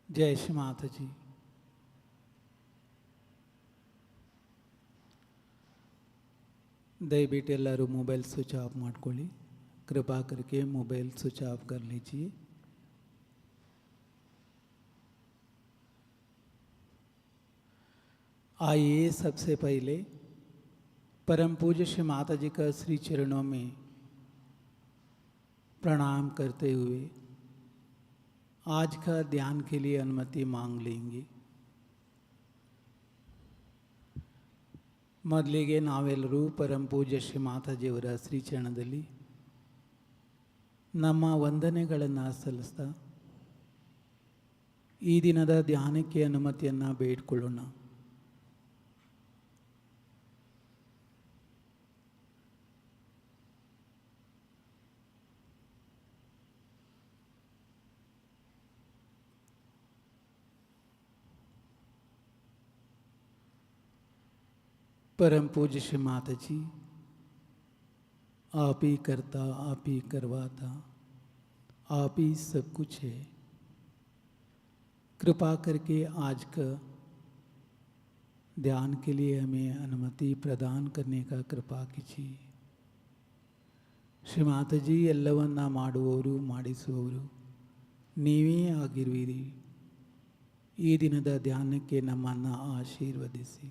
जय श्री माता जी। ದಯವಿಟ್ಟು ಎಲ್ಲರೂ ಮೊಬೈಲ್ ಸ್ವಿಚ್ ಆಫ್ ಮಾಡ್ಕೊಳ್ಳಿ. कृपा करके मोबाइल स्विच ऑफ कर लीजिए. आइए सबसे पहले परम पूज्य श्री माता जी का श्री चरणों में प्रणाम करते हुए आज का ध्यान के लिए अनुमति मांग लेंगे. ಮೊದಲಿಗೆ ನಾವೆಲ್ಲರೂ ಪರಮ ಪೂಜ್ಯ ಶ್ರೀ ಮಾತಾಜಿಯವರ ಶ್ರೀಚರಣದಲ್ಲಿ ನಮ್ಮ ವಂದನೆಗಳನ್ನು ಸಲ್ಲಿಸ್ತಾ ಈ ದಿನದ ಧ್ಯಾನಕ್ಕೆ ಅನುಮತಿಯನ್ನು ಬೇಡಿಕೊಳ್ಳೋಣ. परम पूज्य श्री माता जी, आप ही करता, आप ही करवाता, आप ही सब कुछ है. कृपा करके आज का ध्यान के लिए हमें अनुमति प्रदान करने का कृपा कीजिए. श्री माता जी, ಎಲ್ಲವನ್ನ ಮಾಡುವವರು ಮಾಡಿಸುವವರು ನೀವೇ ಆಗಿರುವಿರಿ. ಈ ದಿನದ ಧ್ಯಾನಕ್ಕೆ ನಮ್ಮನ್ನು ಆಶೀರ್ವದಿಸಿ.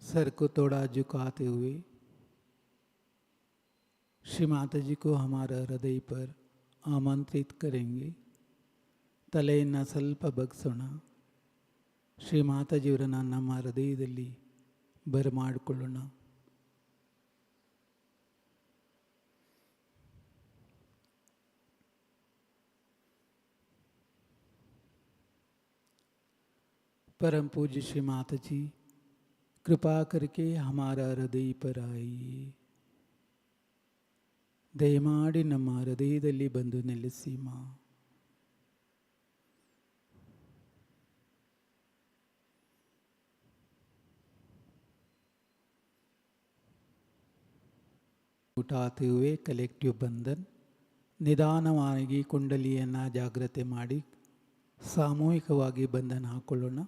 सर को थोड़ा झुकाते हुए श्री माता जी को हमारा हृदय पर आमंत्रित करेंगे. ತಲೆಯನ್ನು ಸ್ವಲ್ಪ ಬಗ್ಸೋಣ. ಶ್ರೀ ಮಾತಾಜಿಯವರನ್ನು ನಮ್ಮ ಹೃದಯದಲ್ಲಿ ಬರಮಾಡಿಕೊಳ್ಳೋಣ. परम पूज्य श्री माता जी, कृपा करके हमारा हृदय पर आइए. ದಯಮಾಡಿ ನಮ್ಮ ಹೃದಯದಲ್ಲಿ ಬಂದು ನೆಲೆಸಿ ಮಾ. उठाते हुए कलेक्टिव बंधन, ನಿಧಾನವಾಗಿ ಕುಂಡಲಿಯನ್ನು ಜಾಗ್ರತೆ ಮಾಡಿ ಸಾಮೂಹಿಕವಾಗಿ ಬಂಧನ ಹಾಕೊಳ್ಳೋಣ.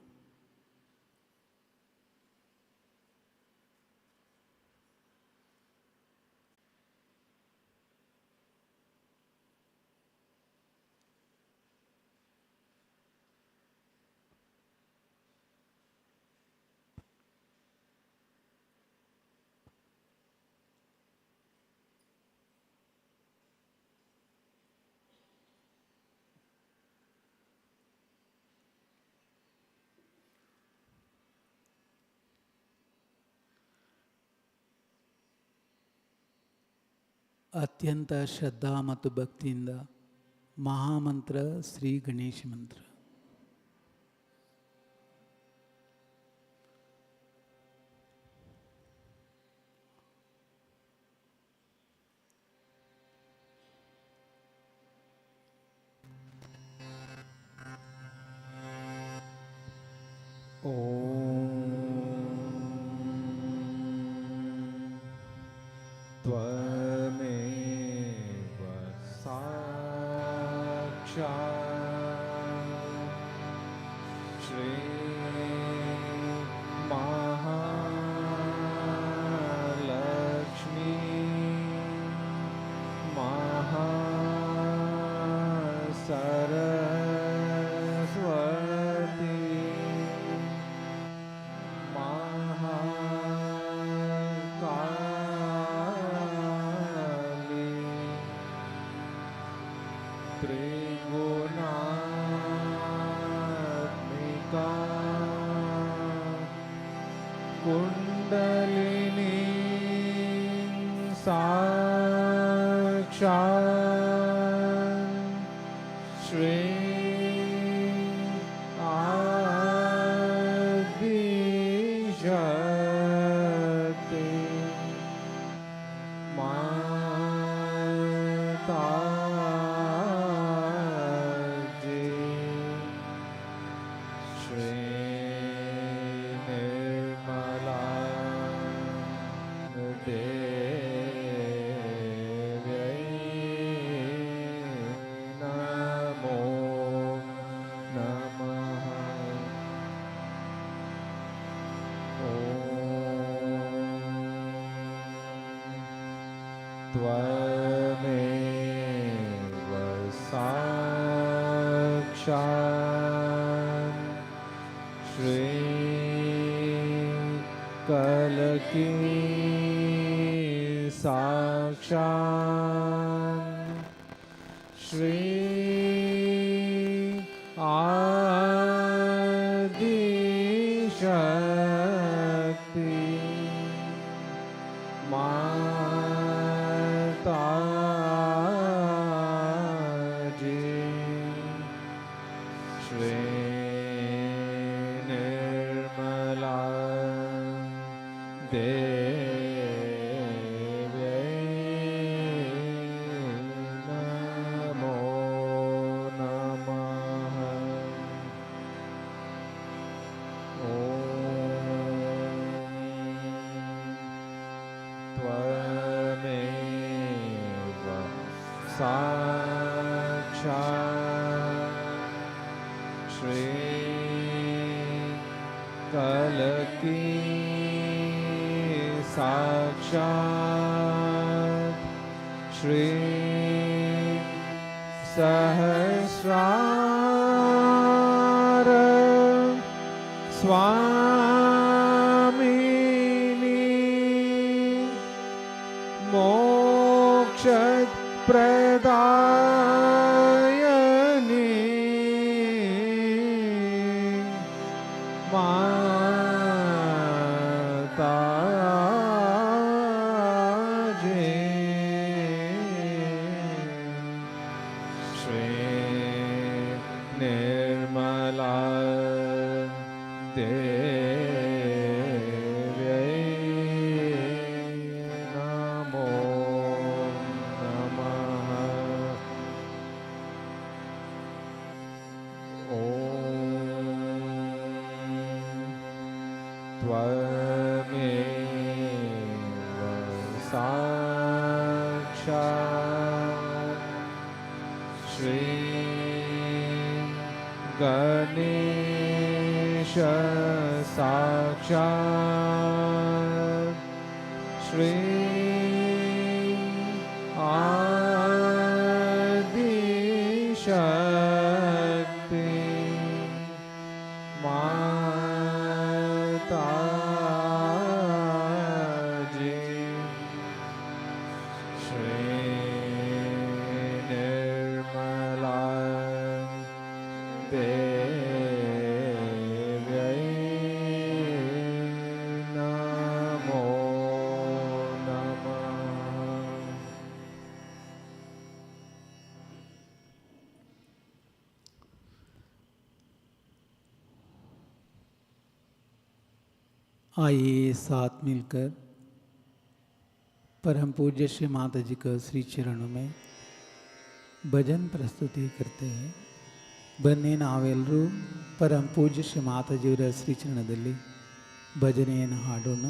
ಅತ್ಯಂತ ಶ್ರದ್ಧಾ ಮತ್ತು ಭಕ್ತಿಯಿಂದ ಮಹಾಮಂತ್ರ ಶ್ರೀ ಗಣೇಶ ಮಂತ್ರ. त्वमेव साक्षात् श्री महालक्ष्मी महासरस्वती महाकाली त्रिगुणात्मिका कुंडलिनी साक्षात् श्री आदिशक्ति माता त्वमेव साक्षात् श्री कलकी साक्षात् श्री आदिशक्ति माताजी श्री निर्मला देव्यै नमो नमः। त्वमेव साक्षात् श्री कलकी साक्षात् श्री सहस्रार स्वामिनी मोक्षप्रदायिनी माताजी श्री निर्मला देव्यै नमो नमः। ॐ त्वमेव साक्षात् श्री गणेश साक्षात् श्री आदिशक्ति माताजी श्री निर्मला देव्यै नमो नमः। आइए साथ मिलकर परम पूज्य श्री माता जी का श्री चरणों में भजन प्रस्तुति करते हैं। बन्ने नाವೆಲ್ಲರೂ परम पूज्य श्री ಮಾತಾಜಿಯವರ ಶ್ರೀ ಚರಣದಲ್ಲಿ ಭಜನೆಯನ್ನು ಹಾಡೋಣ।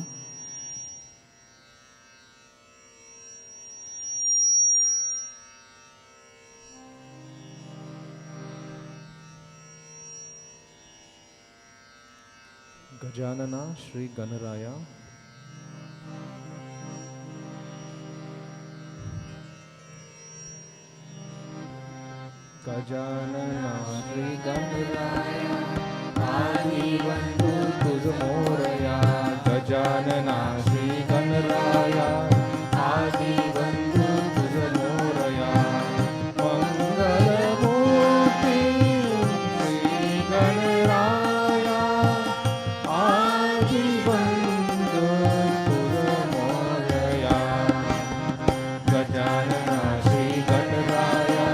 गजानना श्री गणराया गजानना श्री गणराया आदि बंधु तुझ मोरया। गजानना श्री गणराया आदि बंधु तुझ मोरया। मंगल मूर्ति श्री गणराया आदि बंधु तुझ मोरया। गजानना श्री गणराया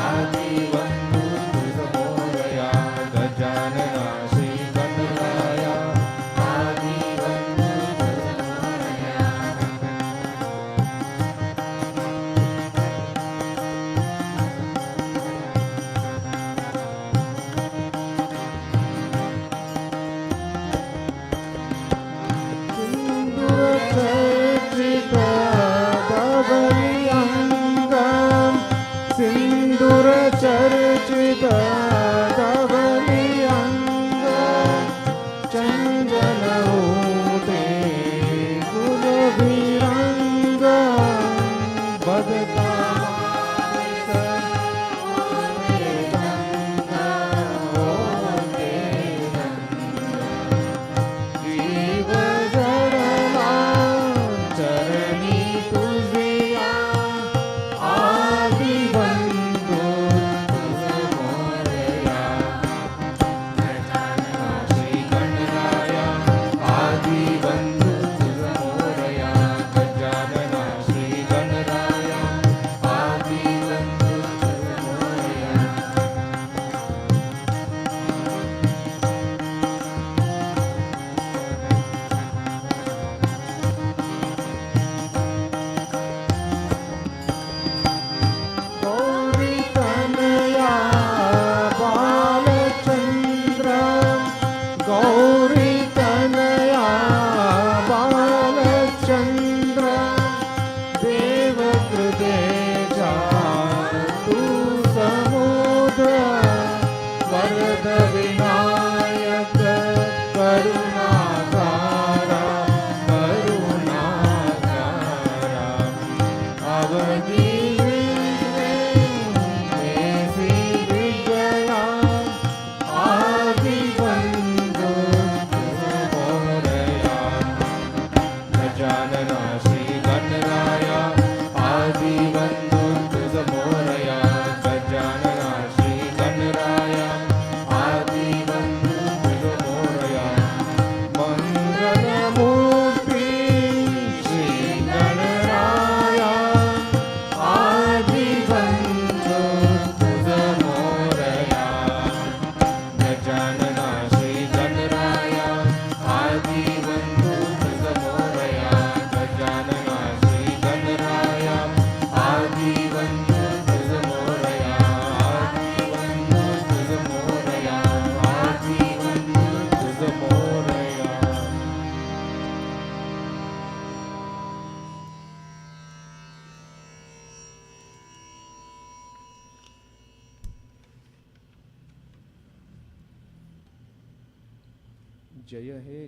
आदि बंधु तुझ मोरया। गजानना श्री गणराया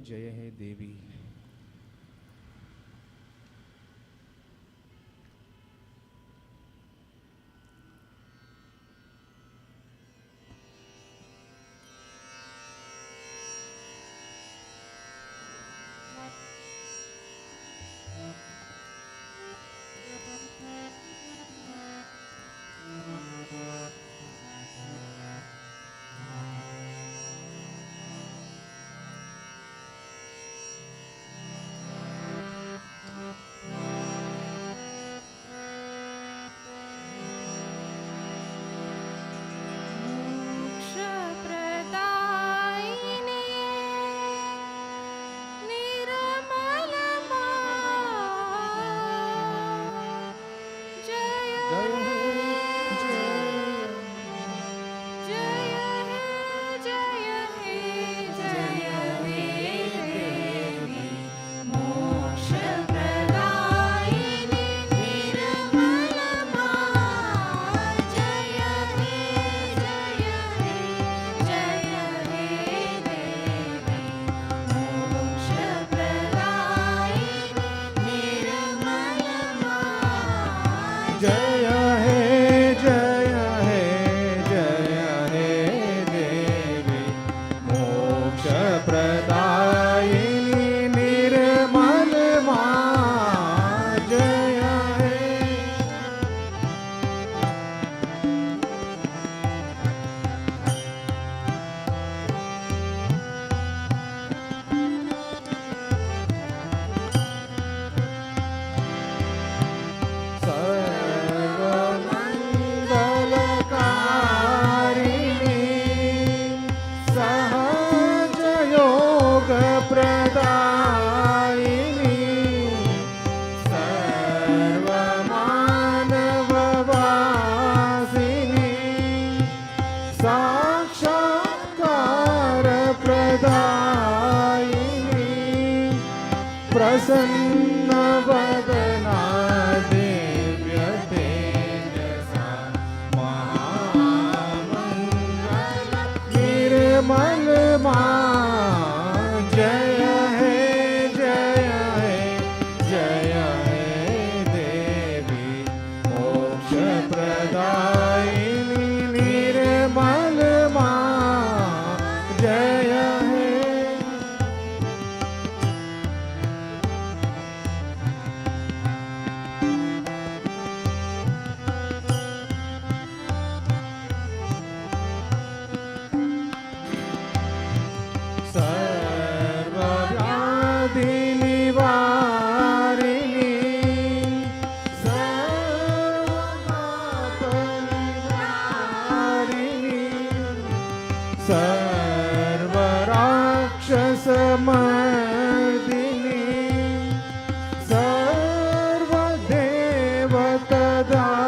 जय हे देवी।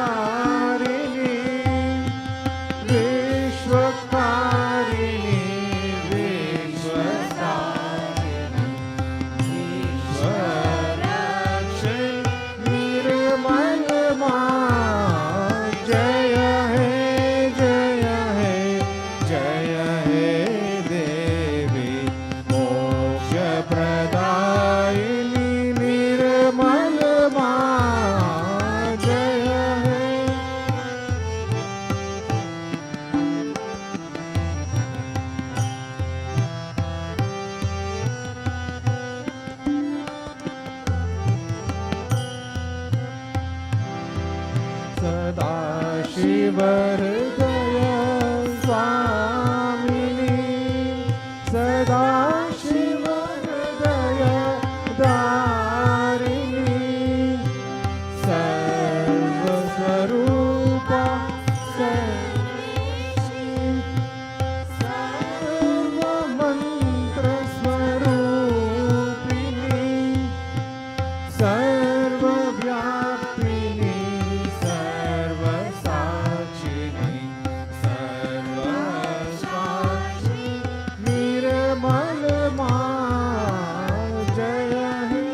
सर्वदेवतधारिणी विश्वकारिणी विश्वसारिणी ईश्वरक्षिणी निर्मलमा जय हे देवी मोक्षप्रदायिनी निर्मलमा जय हे सदाशिवहृदय स्वामिनी सदाशिवहृदय दारिणी सर्वस्वरूपा सर्वमन्त्रस्वरूपिणी सर्वव्यापिनी सर्वसाक्षिणी सर्वसाक्षी निर्मलमा जय हे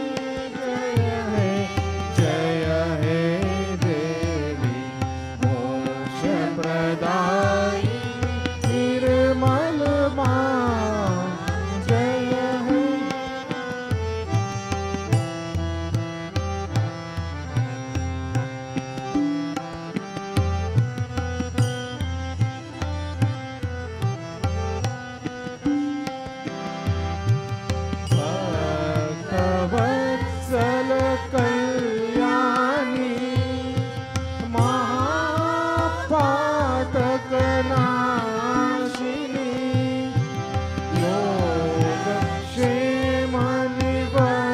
देवी मोक्षप्रदायिनी निर्मलमा जय हे भक्तवत्सल कल्याणी महापातकनाशिनी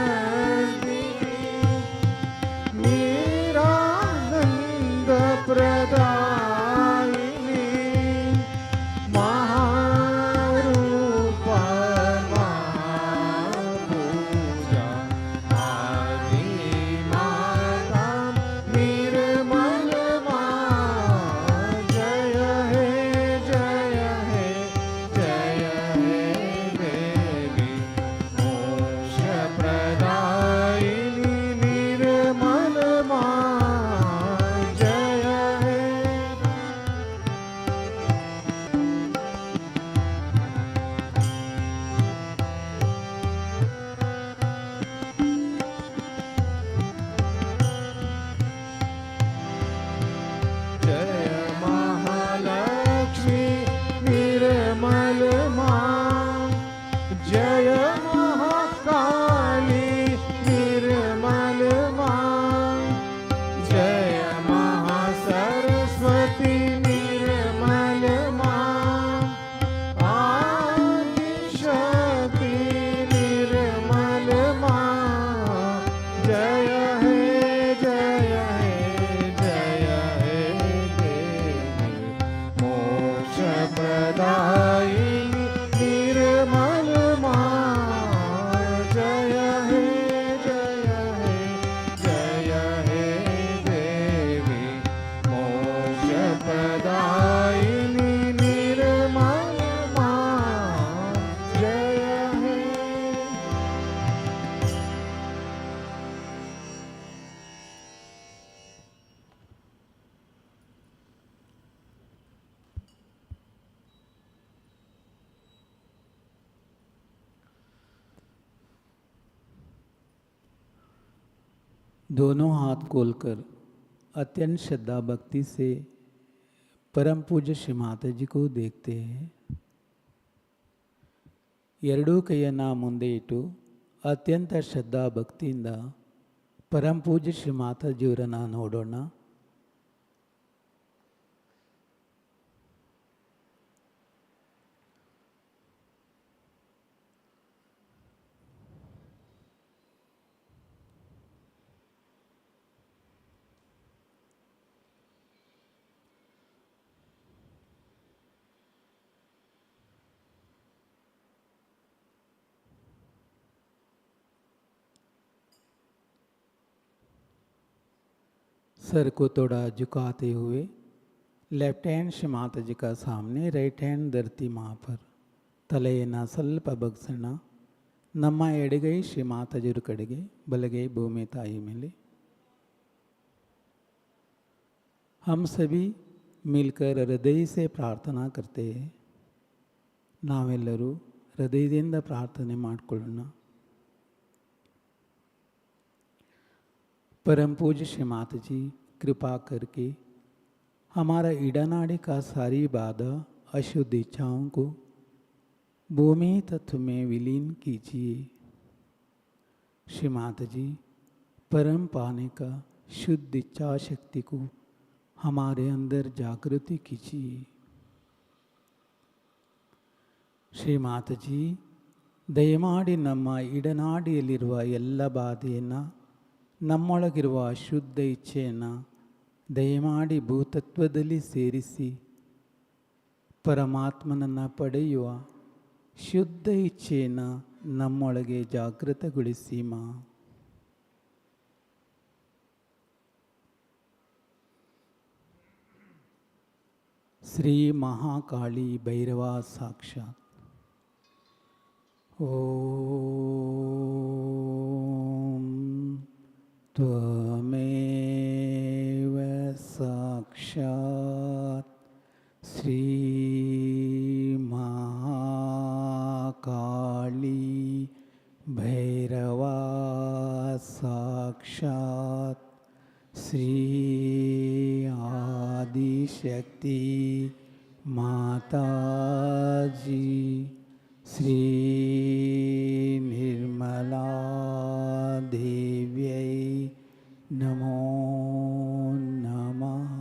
योगक्षेमनिवर्धिनी निरानन्दप्रदायिनी महारूपा महापूजा आदिमाता निर्मलमा जय हे देवी मोक्षप्रदायिनी निर्मलमा जय हे जय महालक्ष्मी निर्मलमा जय महाकाली निर्मलमा जय महासरस्वती निर्मलमा आदिशक्ति निर्मलमा जय हे देवी मोक्षप्रदायिनी निर्मलमा जय हे देवी मोक्षप्रदायिनी निर्मलमा जय हे दोनों हाथ खोलकर अत्यंत श्रद्धा भक्ति से परम पूज्य श्री माता जी को देखते हैं। ಎರಡೂ ಕೈಯನ್ನ ಮುಂದೆ ಇಟ್ಟು ಅತ್ಯಂತ ಶ್ರದ್ಧಾ ಭಕ್ತಿಯಿಂದ ಪರಂ ಪೂಜ್ಯ ಶ್ರೀ ಮಾತಾಜಿಯವರನ್ನು ನೋಡೋಣ. सर को थोड़ा झुकाते हुए लेफ्ट हैंड श्री माता जी का सामने, राइट हैंड धरती माँ पर, ತಲೆಯನ್ನು ಸ್ವಲ್ಪ ಬಗ್ಸೋಣ. ನಮ್ಮ ಎಡಗೈ ಶ್ರೀ ಮಾತಾಜಿಯವ್ರ ಕಡೆಗೆ, ಬಲಗೈ ಭೂಮಿ ತಾಯಿ ಮೇಲೆ. हम सभी मिलकर हृदय से प्रार्थना करते हैं. ನಾವೆಲ್ಲರೂ ಹೃದಯದಿಂದ ಪ್ರಾರ್ಥನೆ ಮಾಡಿಕೊಳ್ಳೋಣ. परम पूज्य श्री माता जी, कृपा करके हमारा ईडानाड़ी का सारी बाधा अशुद्ध इच्छाओं को भूमि तत्व में विलीन कीजिए. श्री माता जी, परम पाने का शुद्ध इच्छा शक्ति को हमारे अंदर जागृति कीजिए. ಶ್ರೀ ಮಾತಾಜಿ, ದಯಮಾಡಿ ನಮ್ಮ ಇಡನಾಡಿಯಲ್ಲಿರುವ ಎಲ್ಲ ಬಾಧೆಯನ್ನು, ನಮ್ಮೊಳಗಿರುವ ಶುದ್ಧ ಇಚ್ಛೆಯನ್ನು ದಯಮಾಡಿ ಭೂತತ್ವದಲ್ಲಿ ಸೇರಿಸಿ ಪರಮಾತ್ಮನನ್ನು ಪಡೆಯುವ ಶುದ್ಧ ಇಚ್ಛೆಯನ್ನು ನಮ್ಮೊಳಗೆ ಜಾಗೃತಗೊಳಿಸಿ ಮಾ. ಶ್ರೀ ಮಹಾಕಾಳಿ ಭೈರವ ಸಾಕ್ಷಾತ್. ಓಂ ತ್ವಮೇವ ಸಾಕ್ಷಾತ್ ಶ್ರೀ ಮಹಾಕಾಳಿ ಭೈರವ ಸಾಕ್ಷಾತ್ ಶ್ರೀ ಆದಿಶಕ್ತಿ ಮಾತಾಜಿ श्री निर्मला देव्यै नमो नमः.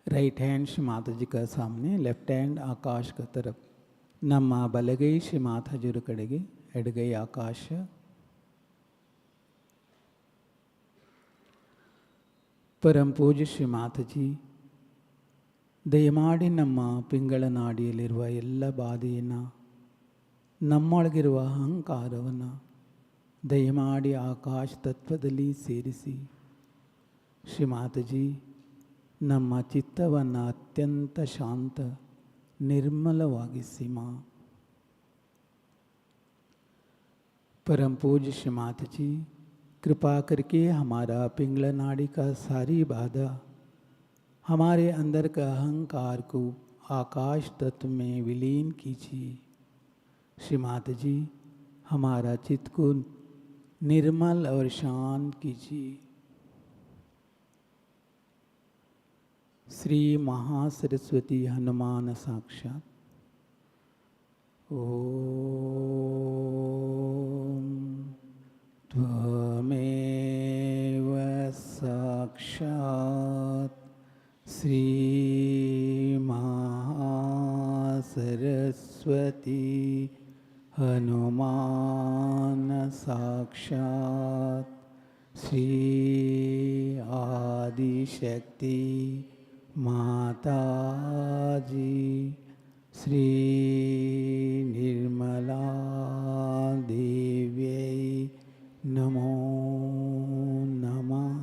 राइट हैंड श्री माता जी का सामने, लेफ्ट हैंड आकाश का तरफ. ನಮ್ಮ ಬಲಗೈ ಶ್ರೀ ಮಾತಾಜಿಯವರ ಕಡೆಗೆ, ಎಡಗೈ ಆಕಾಶ. ಪರಂ ಪೂಜ್ಯ ಶ್ರೀ ಮಾತಾಜಿ, ದಯಮಾಡಿ ನಮ್ಮ ಪಿಂಗಳ ನಾಡಿಯಲ್ಲಿರುವ ಎಲ್ಲ ಬಾಧೆಯನ್ನು, ನಮ್ಮೊಳಗಿರುವ ಅಹಂಕಾರವನ್ನು ದಯಮಾಡಿ ಆಕಾಶ ತತ್ವದಲ್ಲಿ ಸೇರಿಸಿ ಶ್ರೀ ಮಾತಾಜಿ, ನಮ್ಮ ಚಿತ್ತವನ್ನು ಅತ್ಯಂತ ಶಾಂತ निर्मलವಾಗಿಸಿ ಮಾ. परम पूज्य श्री माता जी, कृपा करके हमारा पिंगला नाड़ी का सारी बाधा, हमारे अंदर का अहंकार को आकाश तत्व में विलीन कीजिए. श्री माता जी, हमारा चित्त को निर्मल और शांत कीजिए. श्री महासरस्वती हनुमान साक्षात. ओम त्वमेव साक्षात श्री महासरस्वती हनुमान साक्षात श्री आदिशक्ति माताजी श्री निर्मला देव्यै नमो नमः.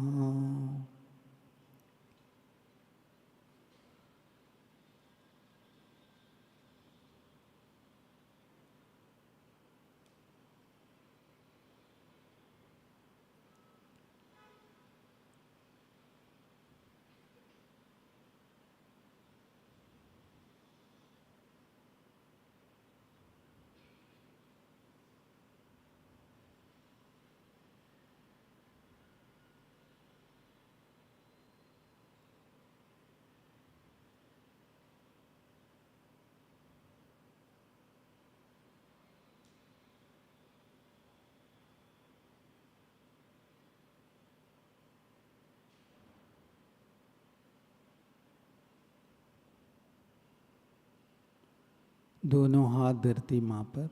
दोनों हाथ धरती माँ पर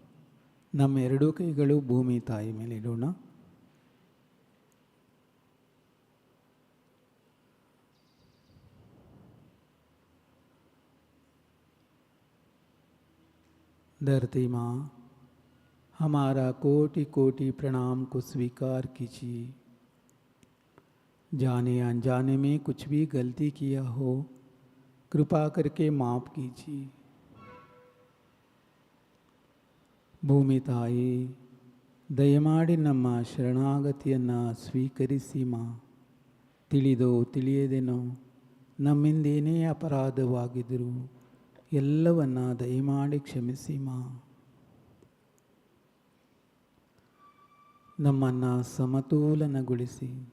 ನಮ್ಮ ಎರಡೂ ಕೈಗಳು ಭೂಮಿ ತಾಯಿ ಮೇಲೆ ಇಡೋಣ. धरती माँ, हमारा कोटि कोटि प्रणाम को स्वीकार कीजिए. जाने अनजाने में कुछ भी गलती किया हो कृपा करके माफ़ कीजिए. ಭೂಮಿ ತಾಯಿ, ದಯಮಾಡಿ ನಮ್ಮ ಶರಣಾಗತಿಯನ್ನು ಸ್ವೀಕರಿಸಿ ಮಾ. ತಿಳಿದೋ ತಿಳಿಯದೇನೋ ನಮ್ಮಿಂದೇನೇ ಅಪರಾಧವಾಗಿದ್ದರೂ ಎಲ್ಲವನ್ನ ದಯಮಾಡಿ ಕ್ಷಮಿಸಿ ಮಾ. ನಮ್ಮನ್ನು ಸಮತೋಲನಗೊಳಿಸಿ.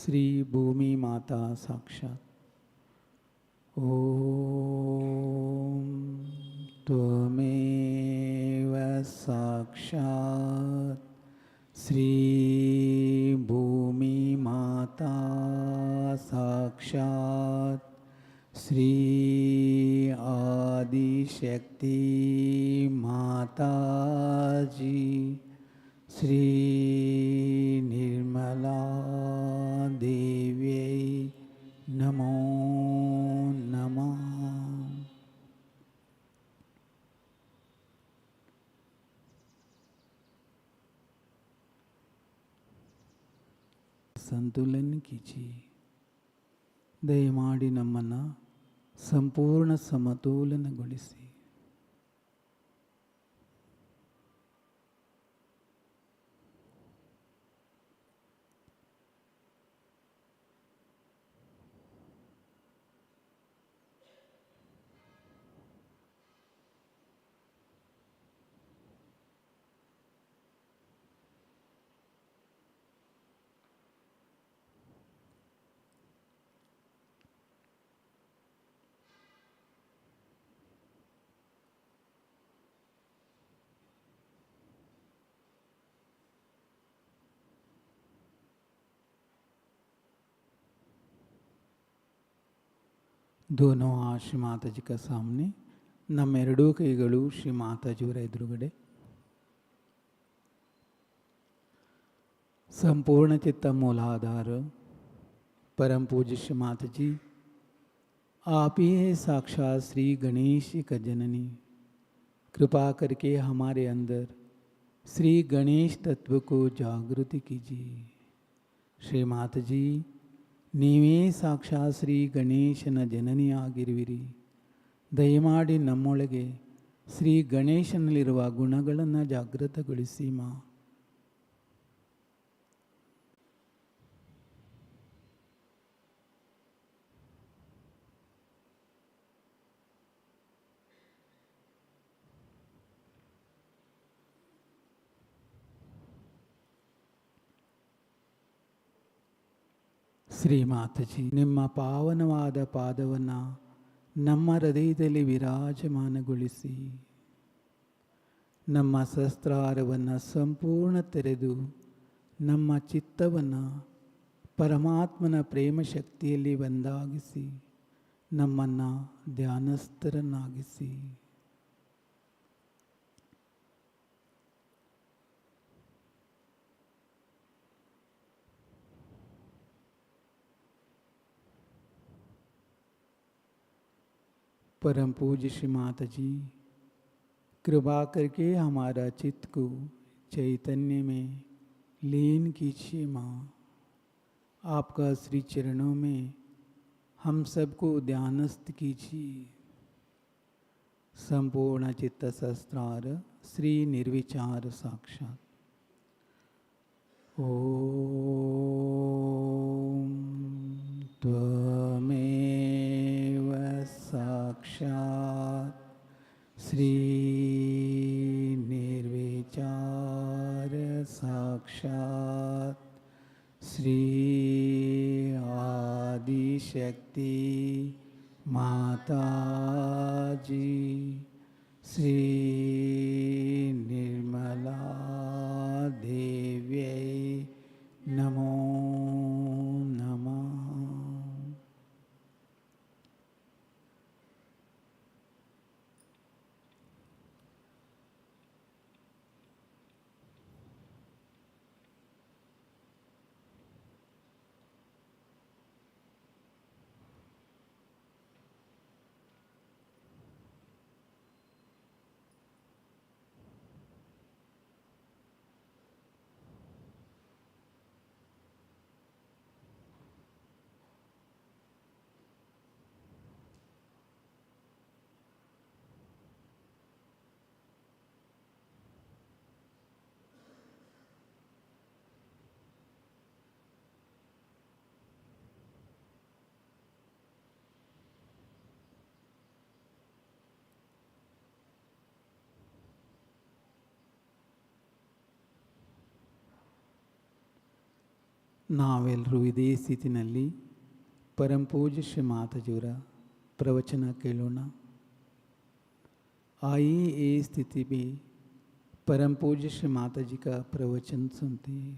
ಶ್ರೀ ಭೂಮಿ ಮಾತಾ ಸಾಕ್ಷಾತ್. ಓಂ ತ್ವಮೇವ ಸಾಕ್ಷಾತ್ ಶ್ರೀ ಭೂಮಿ ಮಾತಾ ಸಾಕ್ಷಾತ್ ಶ್ರೀ ಆದಿಶಕ್ತಿ ಮಾತಾಜಿ ಶ್ರೀ ನಿರ್ಮಲಾ ದೇವ್ಯೈ ನಮೋ ನಮಃ. ಸಂತುಲನ कीजिए. ದಯಮಾಡಿ ನಮ್ಮನ್ನು ಸಂಪೂರ್ಣ ಸಮತೋಲನಗೊಳಿಸಿ. दोनों हाथ श्री माता जी का सामने. ನಮ್ಮೆರಡೂ ಕೈಗಳು ಶ್ರೀ ಮಾತಾಜಿಯವರ ಎದುರುಗಡೆ. संपूर्ण चित्त मूलाधार परम पूज्य श्री माता जी, आप ही है साक्षात श्री गणेश का जननी. कृपा करके हमारे अंदर श्री गणेश तत्व को जागृति कीजिए. श्री माता जी, ನೀವೇ ಸಾಕ್ಷಾತ್ ಶ್ರೀ ಗಣೇಶನ ಜನನಿಯಾಗಿರುವಿರಿ. ದಯಮಾಡಿ ನಮ್ಮೊಳಗೆ ಶ್ರೀ ಗಣೇಶನಲ್ಲಿರುವ ಗುಣಗಳನ್ನು ಜಾಗೃತಗೊಳಿಸಿ ಮಾ. ಶ್ರೀ ಮಾತಾಜಿ, ನಿಮ್ಮ ಪಾವನವಾದ ಪಾದವನ್ನು ನಮ್ಮ ಹೃದಯದಲ್ಲಿ ವಿರಾಜಮಾನಗೊಳಿಸಿ. ನಮ್ಮ ಶಸ್ತ್ರಾರವನ್ನು ಸಂಪೂರ್ಣ ತೆರೆದು ನಮ್ಮ ಚಿತ್ತವನ್ನು ಪರಮಾತ್ಮನ ಪ್ರೇಮ ಶಕ್ತಿಯಲ್ಲಿ ಒಂದಾಗಿಸಿ ನಮ್ಮನ್ನು ಧ್ಯಾನಸ್ಥರನ್ನಾಗಿಸಿ. परम पूज्य श्री माता जी, कृपा करके हमारा चित्त को चैतन्य में लीन कीजिए माँ. आपका श्री चरणों में हम सबको ध्यानस्थ कीजिए. संपूर्ण चित्त शस्त्रार श्री निर्विचार साक्षात. ओम त्वमेव साक्षात श्री निर्विचार साक्षात श्री आदिशक्ति माताजी श्री निर्मला देव्यै नमो. ನಾವೆಲ್ಲರೂ ಇದೇ ಸ್ಥಿತಿನಲ್ಲಿ ಪರಂಪೂಜ್ಯ ಶ್ರೀ ಮಾತಾಜಿಯವರ प्रवचन केलोना। आइए ये स्थिति में परम पूज्य श्री माता जी का प्रवचन सुनते हैं।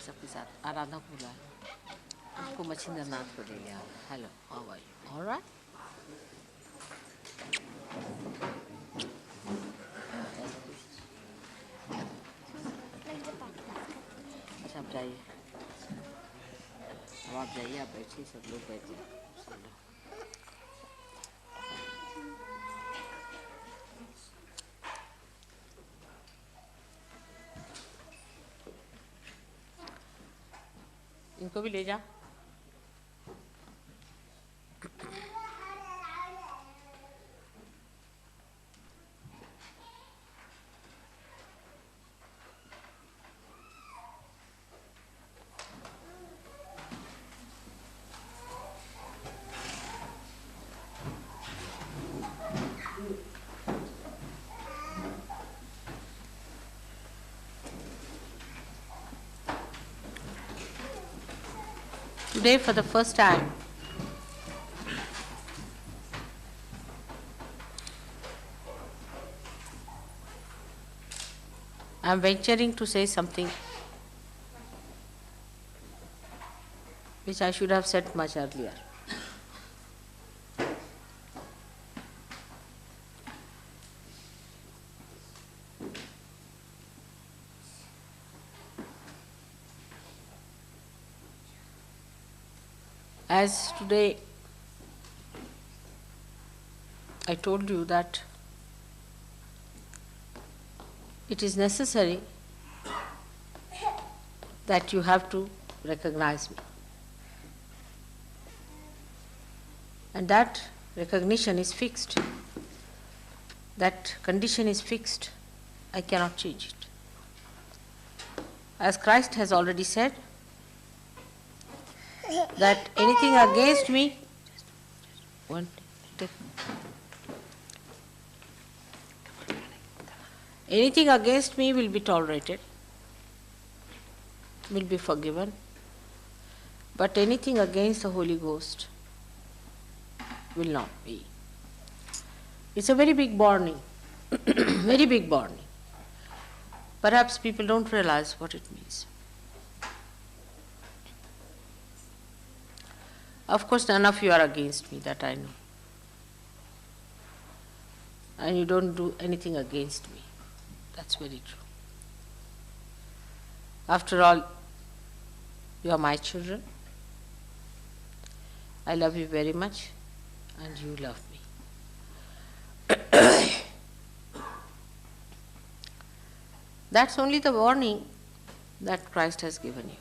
सबके साथ आराधना बोला उसको मच्छिंद्र नाथ को ले लिया। Hello, how are you? Alright. अच्छा आप जाइए, अब आप जाइए, आप बैठिए, सब लोग बैठिए। इनको भी ले जा। Today, for the first time, I am venturing to say something which I should have said much earlier. As today I told you that it is necessary that you have to recognize me. And that recognition is fixed. That condition is fixed. I cannot change it. As Christ has already said, that anything against me, anything against me will be tolerated, will be forgiven, but anything against the Holy Ghost will not be. It's a very big warning, very big warning. Perhaps people don't realize what it means. Of course, none of you are against me, that I know. And you don't do anything against me. That's very true. After all, you are my children. I love you very much, and you love me. That's only the warning that Christ has given you.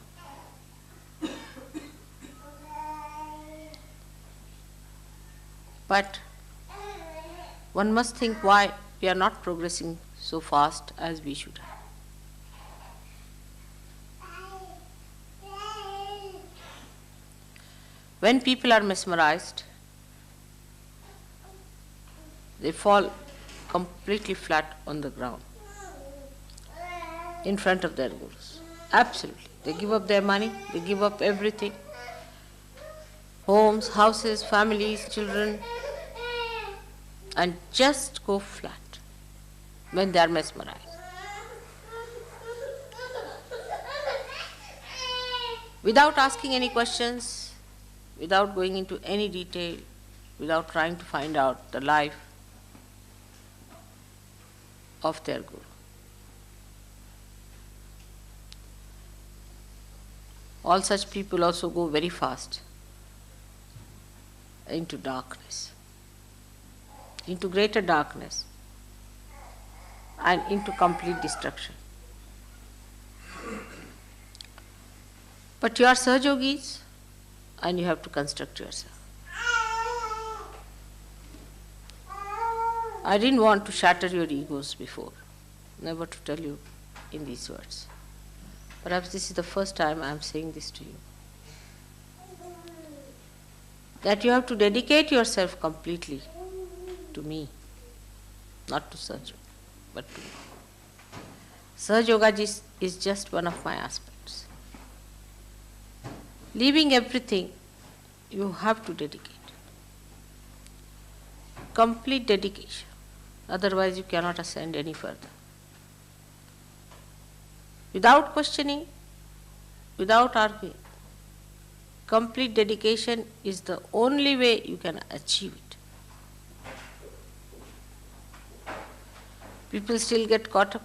But one must think why we are not progressing so fast as we should have. When people are mesmerized, they fall completely flat on the ground in front of their gurus. Absolutely. They give up their money, they give up everything. Homes, houses, families, children, and just go flat when they are mesmerized. Without asking any questions, without going into any detail, without trying to find out the life of their guru. All such people also go very fast into darkness. into greater darkness and into complete destruction. But you are Sahajogis and you have to construct yourself. I didn't want to shatter your egos before, never to tell you in these words. Perhaps this is the first time I am saying this to you. That you have to dedicate yourself completely to me, not to Sahaja, but to me. Sahaja is just one of my aspects. Leaving everything, you have to dedicate. Complete dedication. Otherwise, you cannot ascend any further. Without questioning, without arguing, complete dedication is the only way you can achieve it. People still get caught up,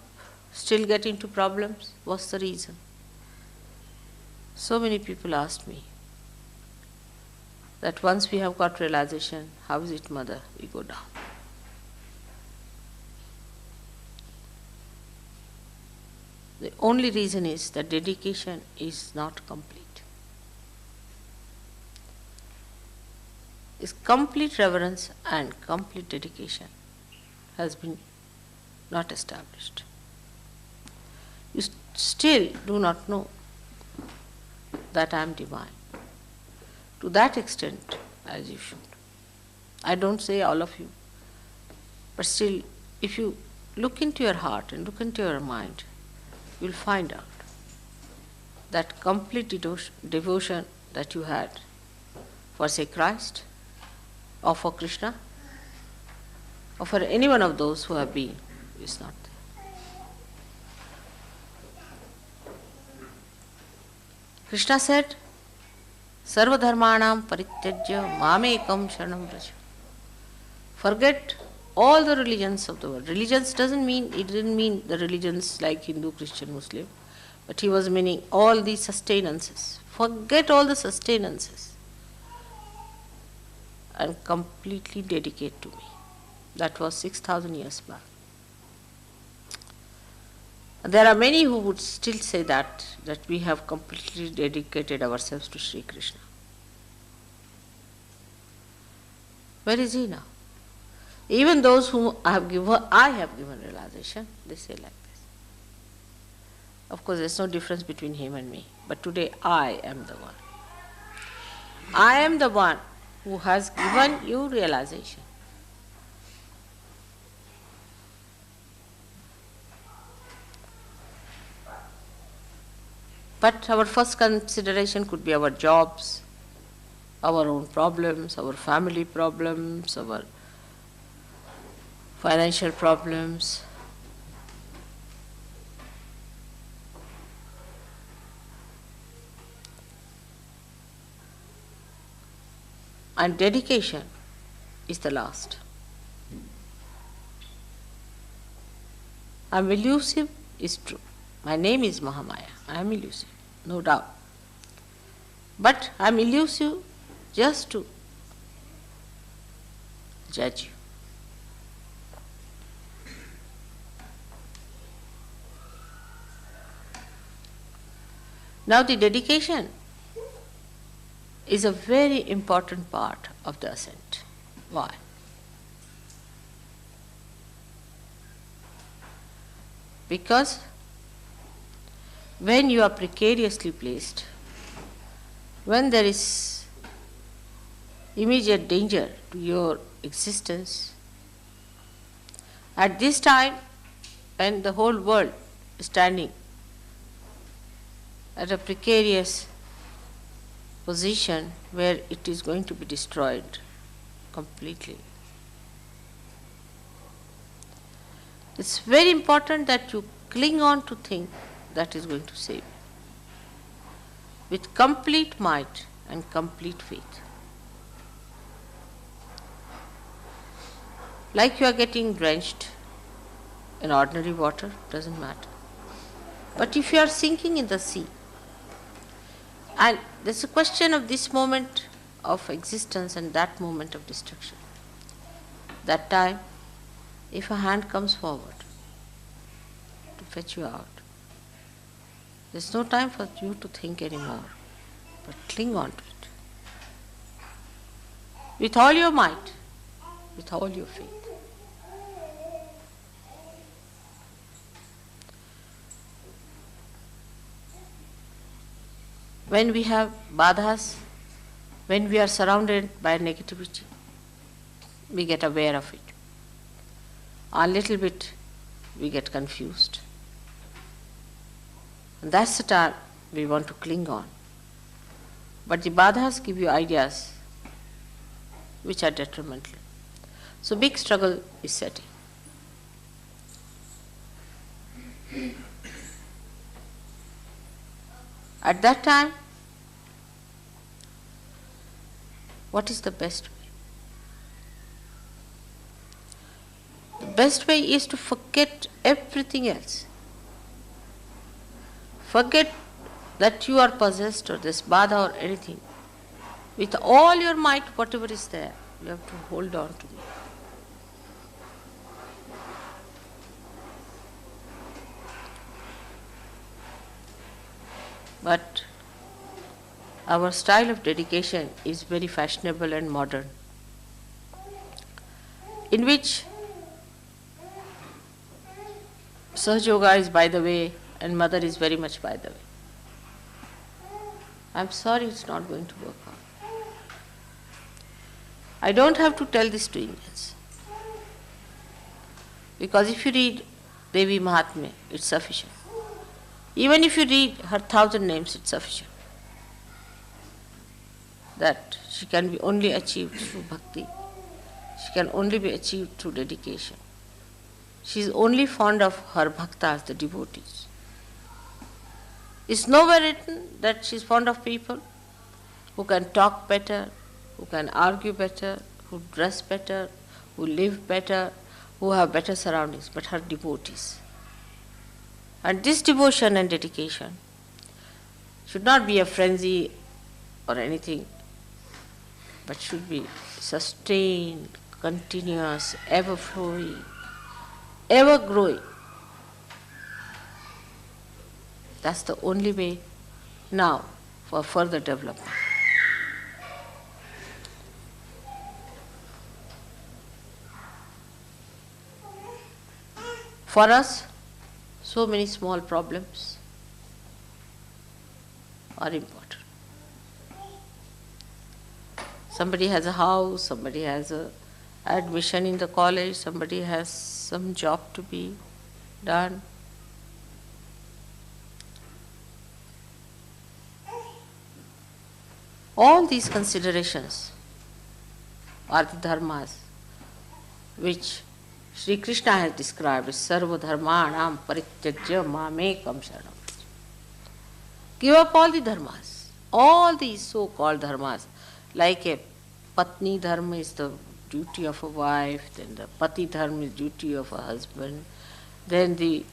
still get into problems. What's the reason? So many people ask me that once we have got realization, how is it, Mother, we go down? The only reason is that dedication is not complete. Is complete reverence and complete dedication has been not established. You still do not know that I am divine. To that extent, as you should. I don't say all of you, but still, if you look into your heart and look into your mind, you will find out that complete devotion that you had for, say, Christ, or for Krishna, or for any one of those who have been, is not there. Krishna said, Sarva dharmanam parityajya mamekam sharanam vraja. Forget all the religions of the world. Religions didn't mean the religions like Hindu, Christian, Muslim, but he was meaning all these sustenances. Forget all the sustenances and completely dedicate to me. That was 6,000 years back. There are many who would still say that we have completely dedicated ourselves to Sri Krishna. Where is he now? Even those whom I have given realization, they say like this. Of course, there's no difference between him and me. But today, I am the one. I am the one who has given you realization. But our first consideration could be our jobs, our own problems, our family problems, our financial problems. And dedication is the last. I am elusive is true. My name is Mahamaya. I am elusive, no doubt. But I am elusive just to judge you. Now the dedication is a very important part of the ascent. Why? Because when you are precariously placed, when there is immediate danger to your existence, at this time when the whole world is standing at a precarious position where it is going to be destroyed completely, it's very important that you cling on to things that is going to save you with complete might and complete faith. Like you are getting drenched in ordinary water, doesn't matter. But if you are sinking in the sea, and there's a question of this moment of existence and that moment of destruction, That time, if a hand comes forward to fetch you out, there's no time for you to think anymore, but cling on to it. With all your might, with all your faith. When we have badhas, when we are surrounded by negativity, we get aware of it. A little bit we get confused. And that's the time we want to cling on. But the badhas give you ideas which are detrimental. So big struggle is setting. At that time, what is the best way? The best way is to forget everything else. Forget that you are possessed or this badha or anything. With all your might, whatever is there, you have to hold on to it. But our style of dedication is very fashionable and modern, in which Sahaja Yoga is by the way and Mother is very much by the way. I'm sorry it's not going to work out. I don't have to tell this to Indians. Because if you read Devi Mahatmya, it's sufficient. Even if you read her 1,000 names, it's sufficient. That she can be only achieved through bhakti. She can only be achieved through dedication. She is only fond of her bhaktas, the devotees. It's nowhere written that she is fond of people who can talk better, who can argue better, who dress better, who live better, who have better surroundings, but her devotees. And this devotion and dedication should not be a frenzy or anything, but should be sustained, continuous, ever flowing, ever growing. That's the only way now for further development. For us, so many small problems are important. Somebody has a house, somebody has a admission in the college, somebody has some job to be done. All these considerations are the dharmas which Sri Krishna has described as sarva dharmanam parityajya mamekam sharanam. Give up all the dharmas, all these so-called dharmas, like a patni dharma is the duty of a wife, then the pati dharma is duty of a husband, then the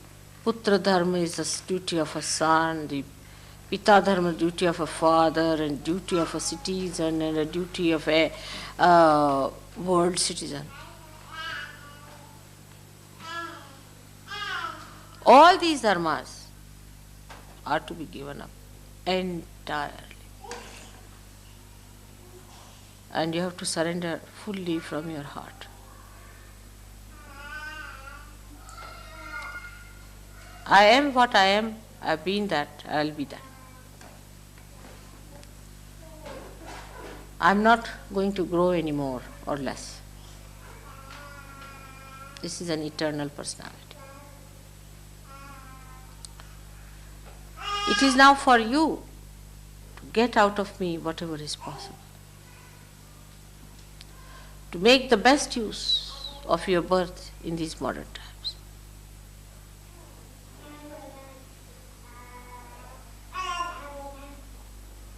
putra dharma is the duty of a son, the pita dharma duty of a father, and duty of a citizen, and a duty of a world citizen. All these dharmas are to be given up entirely. And you have to surrender fully from your heart. I am what I am, I have been that, I will be that. I am not going to grow any more or less. This is an eternal personality. It is now for you to get out of me whatever is possible, to make the best use of your birth in these modern times.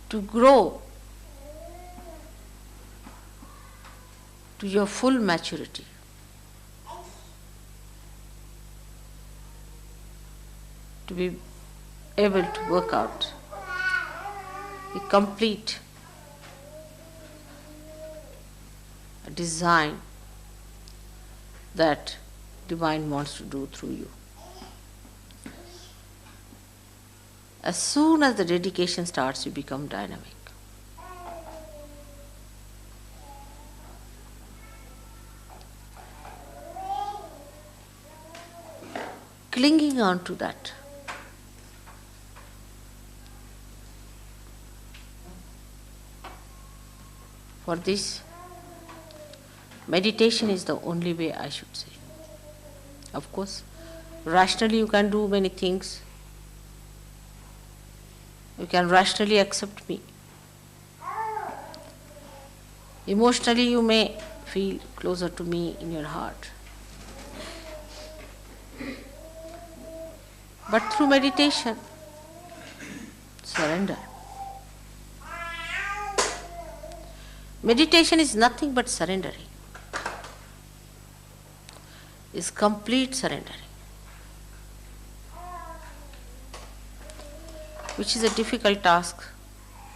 To grow to your full maturity. To be able to work out the complete design that Divine wants to do through you. As soon as the dedication starts, you become dynamic. Clinging on to that. For this, meditation is the only way, I should say. Of course, rationally you can do many things. You can rationally accept me. Emotionally you may feel closer to me in your heart. But through meditation, surrender. Meditation is nothing but surrendering. Is complete surrendering, which is a difficult task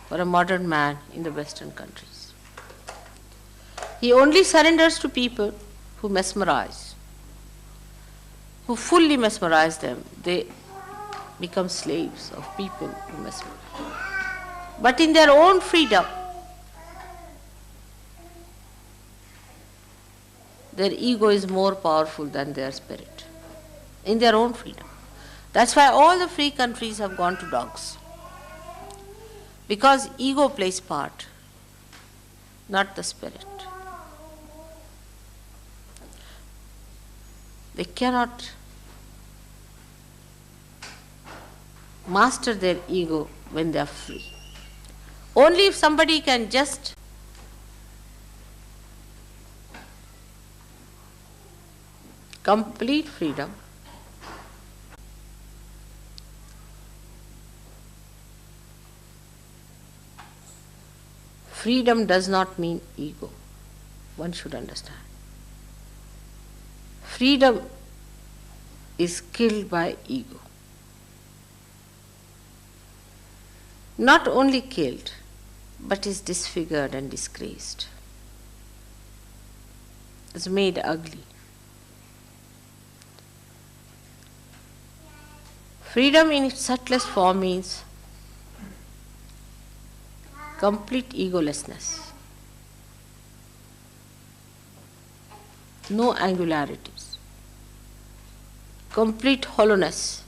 for a modern man in the Western countries. He only surrenders to people who mesmerize, who fully mesmerize them. They become slaves of people who mesmerize. But in their own freedom, their ego is more powerful than their spirit. In their own freedom. That's why all the free countries have gone to dogs. Because ego plays part, not the spirit. They cannot master their ego when they are free. Only if somebody can just complete freedom, freedom does not mean ego. One should understand. Freedom is killed by ego. Not only killed, but is disfigured and disgraced. Is made ugly. Freedom in its subtlest form means complete egolessness. No angularities. Complete hollowness,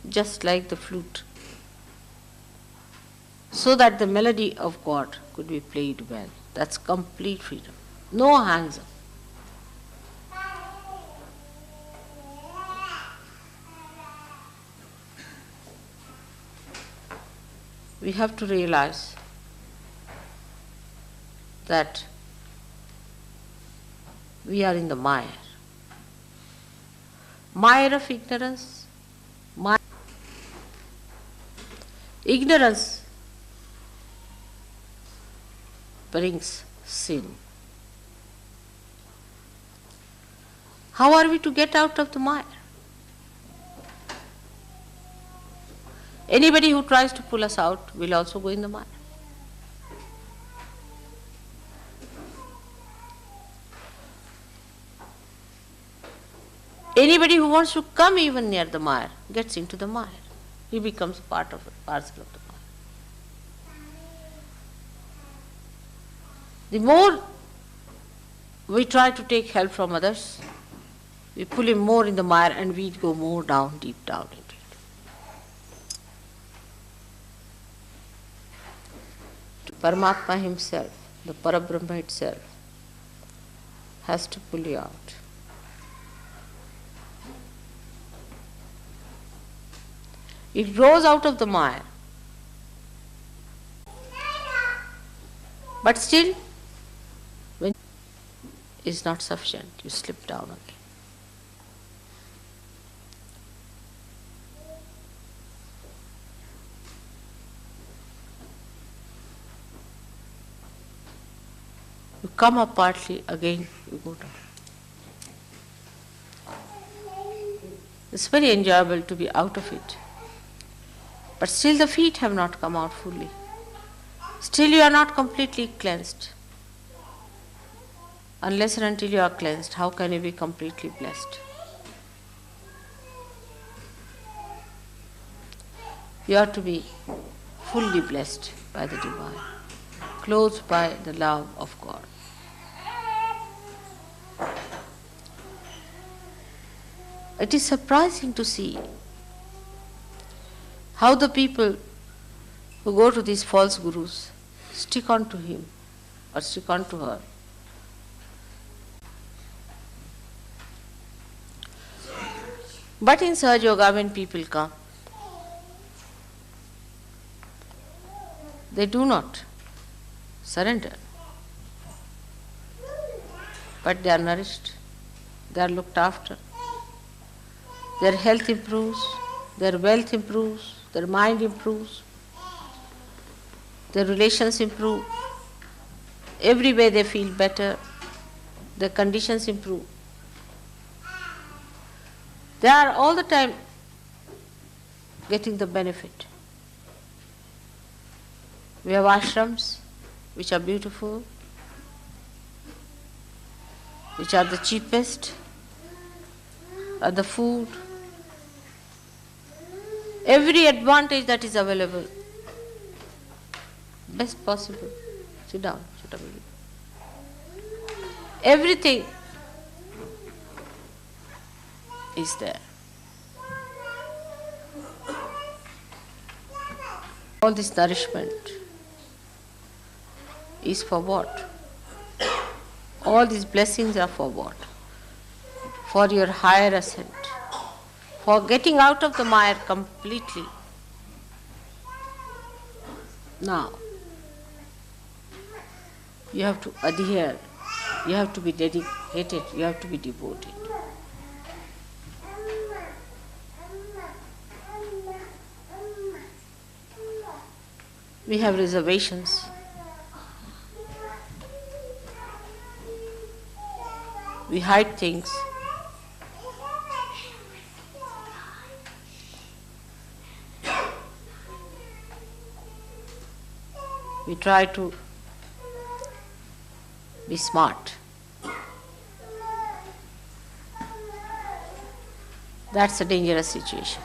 just like the flute, so that the melody of God could be played well. That's complete freedom. No hangs up. We have to realize that we are in the mire. Mire of ignorance. Ignorance brings sin. How are we to get out of the mire? Anybody who tries to pull us out will also go in the mire. Anybody who wants to come even near the mire gets into the mire. He becomes part of it, parcel of the mire. The more we try to take help from others, we pull him more in the mire and we go more down, deep down into it. Paramatma himself, the Parabrahma itself, has to pull you out. It rose out of the mire. But still, when is not sufficient, you slip down again. You come up partly, again you go down. It's very enjoyable to be out of it. But still the feet have not come out fully. Still you are not completely cleansed. Unless and until you are cleansed, how can you be completely blessed? You are to be fully blessed by the divine, clothed by the love of God. It is surprising to see how the people who go to these false gurus stick on to him or stick on to her. But in Sahaja Yoga, when people come, they do not surrender. But they are nourished, they are looked after. Their health improves, their wealth improves, their mind improves, their relations improve. Every way they feel better, their conditions improve. They are all the time getting the benefit. We have ashrams which are beautiful, which are the cheapest, are the food, every advantage that is available, best possible. Sit down, everything is there. All this nourishment is for what? All these blessings are for what? For your higher ascent, for getting out of the mire completely. Now, you have to adhere, you have to be dedicated, you have to be devoted. We have reservations. We hide things. We try to be smart. That's a dangerous situation.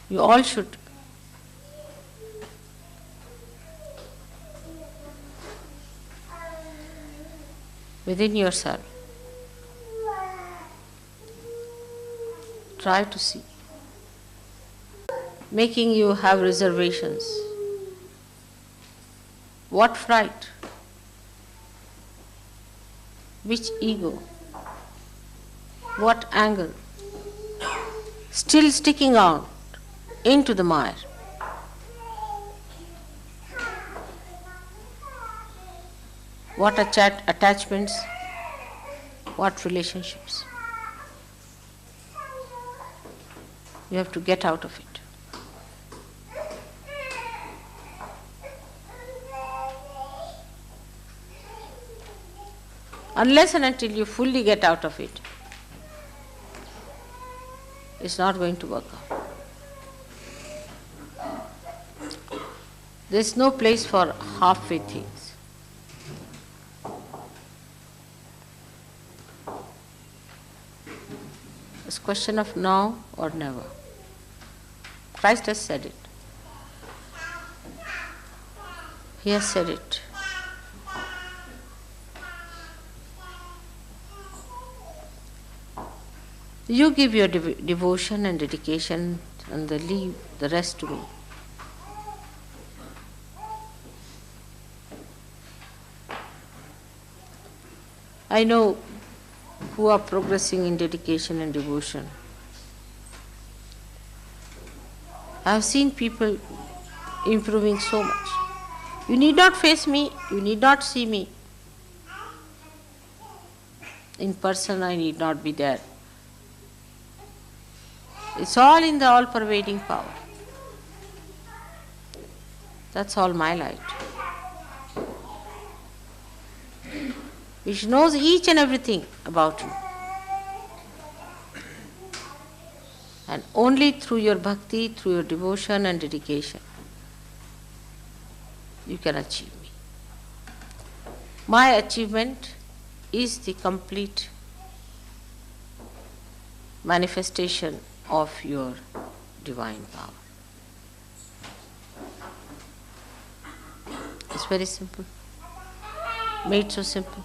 You all should within yourself try to see, making you have reservations. What fright? Which ego? What angle? Still sticking out into the mire. What attachments? What relationships? You have to get out of it. Unless and until you fully get out of it, it's not going to work out. There's no place for halfway things. It's a question of now or never. Christ has said it. He has said it. You give your devotion and dedication and leave the rest to me. I know who are progressing in dedication and devotion. I have seen people improving so much. You need not face me, you need not see me. In person, I need not be there. It's all in the all-pervading power. That's all my light, which knows each and everything about you. And only through your bhakti, through your devotion and dedication, you can achieve me. My achievement is the complete manifestation of your divine power. It's very simple. Made so simple.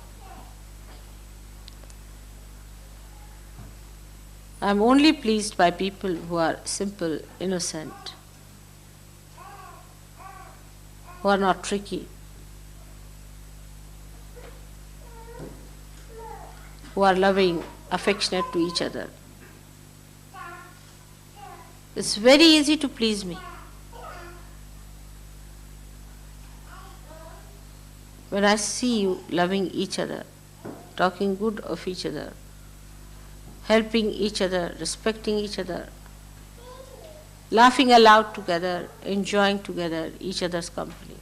I am only pleased by people who are simple, innocent, who are not tricky, who are loving, affectionate to each other. It's very easy to please me. When I see you loving each other, talking good of each other, helping each other, respecting each other, laughing aloud together, enjoying together each other's company,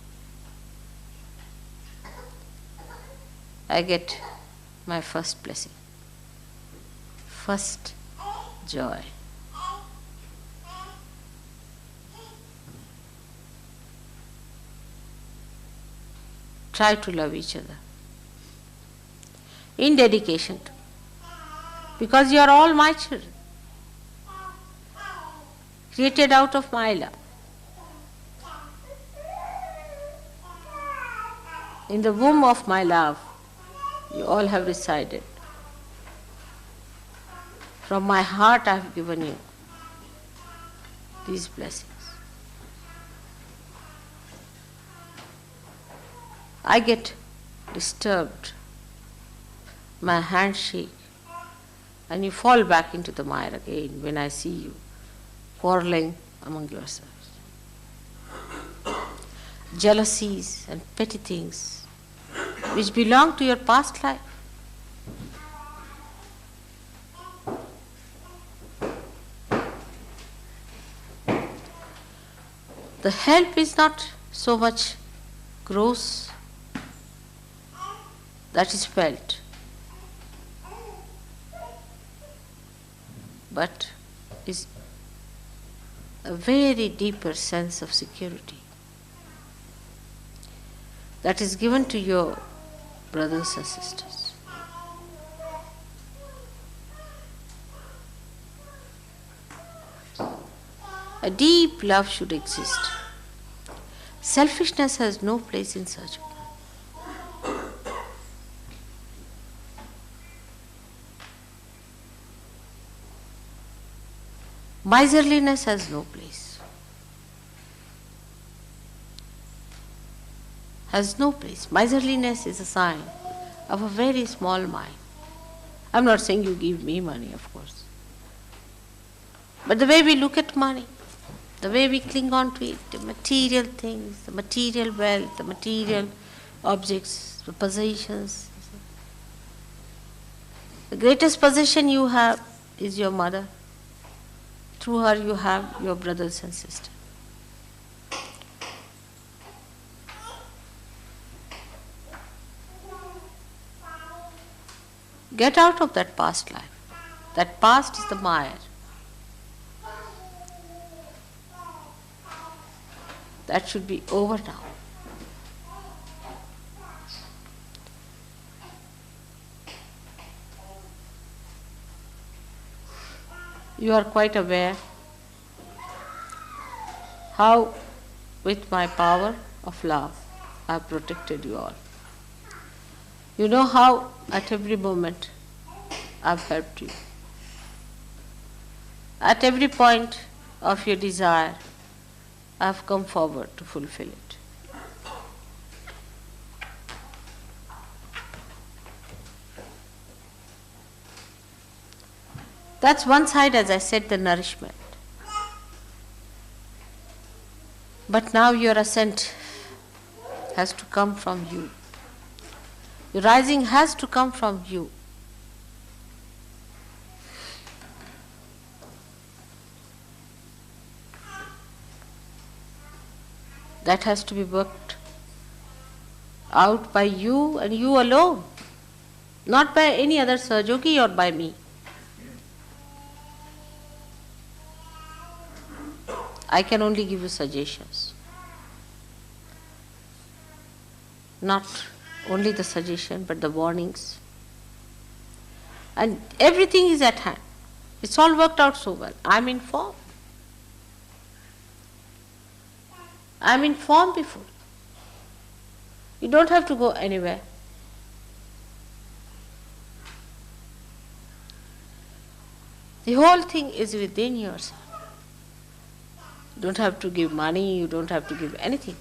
I get my first blessing, first joy. Try to love each other in dedication to, because you are all my children, created out of my love. In the womb of my love, you all have resided. From my heart I have given you these blessings. I get disturbed, my hands shake, and you fall back into the mire again when I see you quarreling among yourselves. Jealousies and petty things which belong to your past life. The help is not so much gross that is felt, but is a very deeper sense of security that is given to your brothers and sisters. A deep love should exist. Selfishness has no place in such. Miserliness has no place. Has no place. Miserliness is a sign of a very small mind. I'm not saying you give me money, of course. But the way we look at money, the way we cling on to it, the material things, the material wealth, the material objects, the possessions. The greatest possession you have is your mother. Through her you have your brothers and sisters. Get out of that past life. That past is the mire. That should be over now. You are quite aware how, with my power of love, I have protected you all. You know how, at every moment, I have helped you. At every point of your desire, I have come forward to fulfill it. That's one side, as I said, the nourishment. But now your ascent has to come from you. Your rising has to come from you. That has to be worked out by you and you alone, not by any other Sahajogi or by me. I can only give you suggestions. Not only the suggestion, but the warnings. And everything is at hand. It's all worked out so well. I'm informed. I'm informed before. You don't have to go anywhere. The whole thing is within yourself. You don't have to give money, you don't have to give anything.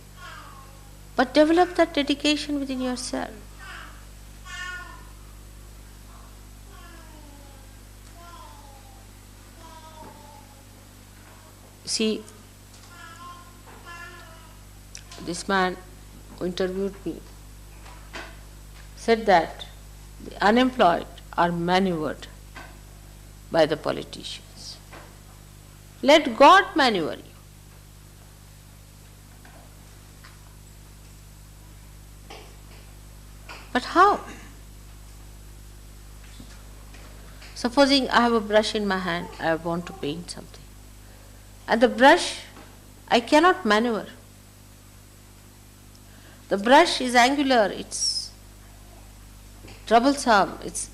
But develop that dedication within yourself. See, this man who interviewed me said that the unemployed are maneuvered by the politicians. Let God maneuver you. But how? Supposing I have a brush in my hand, I want to paint something. And the brush, I cannot maneuver. The brush is angular, it's troublesome, it's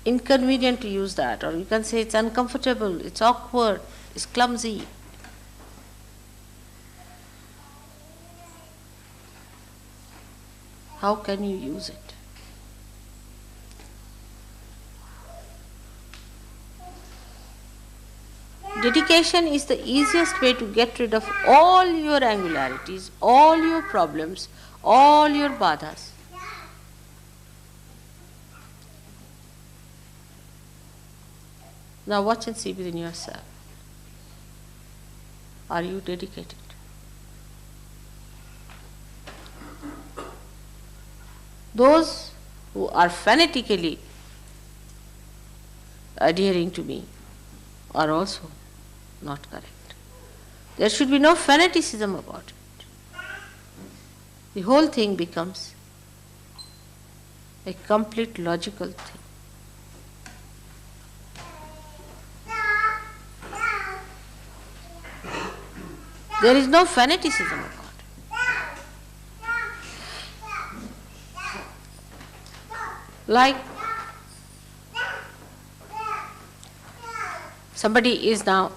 inconvenient to use that, or you can say it's uncomfortable, it's awkward, it's clumsy. How can you use it? Dedication is the easiest way to get rid of all your angularities, all your problems, all your badhas. Now watch and see within yourself. Are you dedicated? Those who are fanatically adhering to me are also not correct. There should be no fanaticism about it. The whole thing becomes a complete logical thing. There is no fanaticism about it. Like somebody is now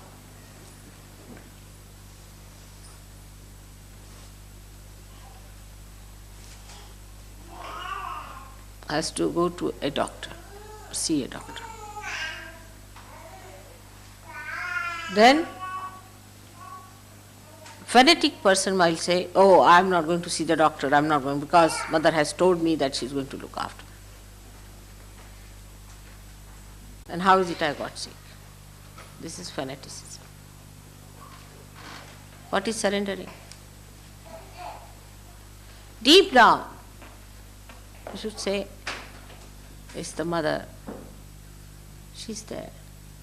has to go to a doctor, see a doctor. Then fanatic person might say, oh, I'm not going to see the doctor, I'm not going because mother has told me that she's going to look after me. And how is it I got sick? This is fanaticism. What is surrendering? Deep down, you should say, it's the mother. She's there.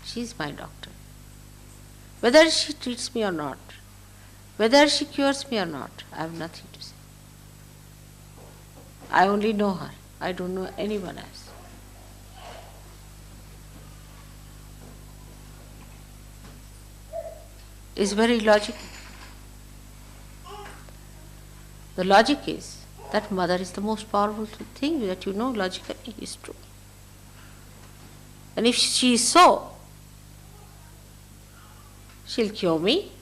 She's my doctor. Whether she treats me or not, whether she cures me or not, I have nothing to say. I only know her. I don't know anyone else. It's very logical. The logic is that mother is the most powerful thing that you know logically is true. And if she is so, she'll cure me.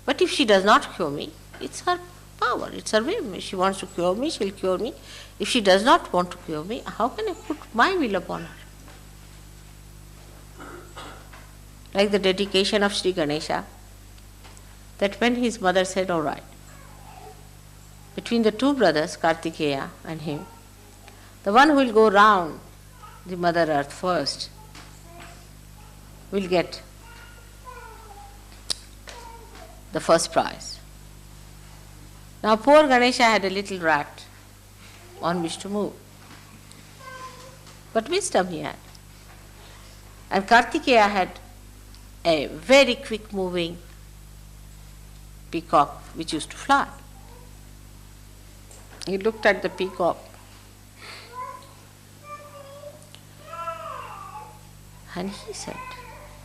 But if she does not cure me, it's her power, it's her will. If she wants to cure me, she'll cure me. If she does not want to cure me, how can I put my will upon her? Like the dedication of Sri Ganesha, that when his mother said, all right, between the two brothers, Kartikeya and him, the one who will go round the Mother Earth first will get the first prize. Now poor Ganesha had a little rat on which to move. But wisdom he had. And Kartikeya had a very quick moving peacock which used to fly. He looked at the peacock and he said,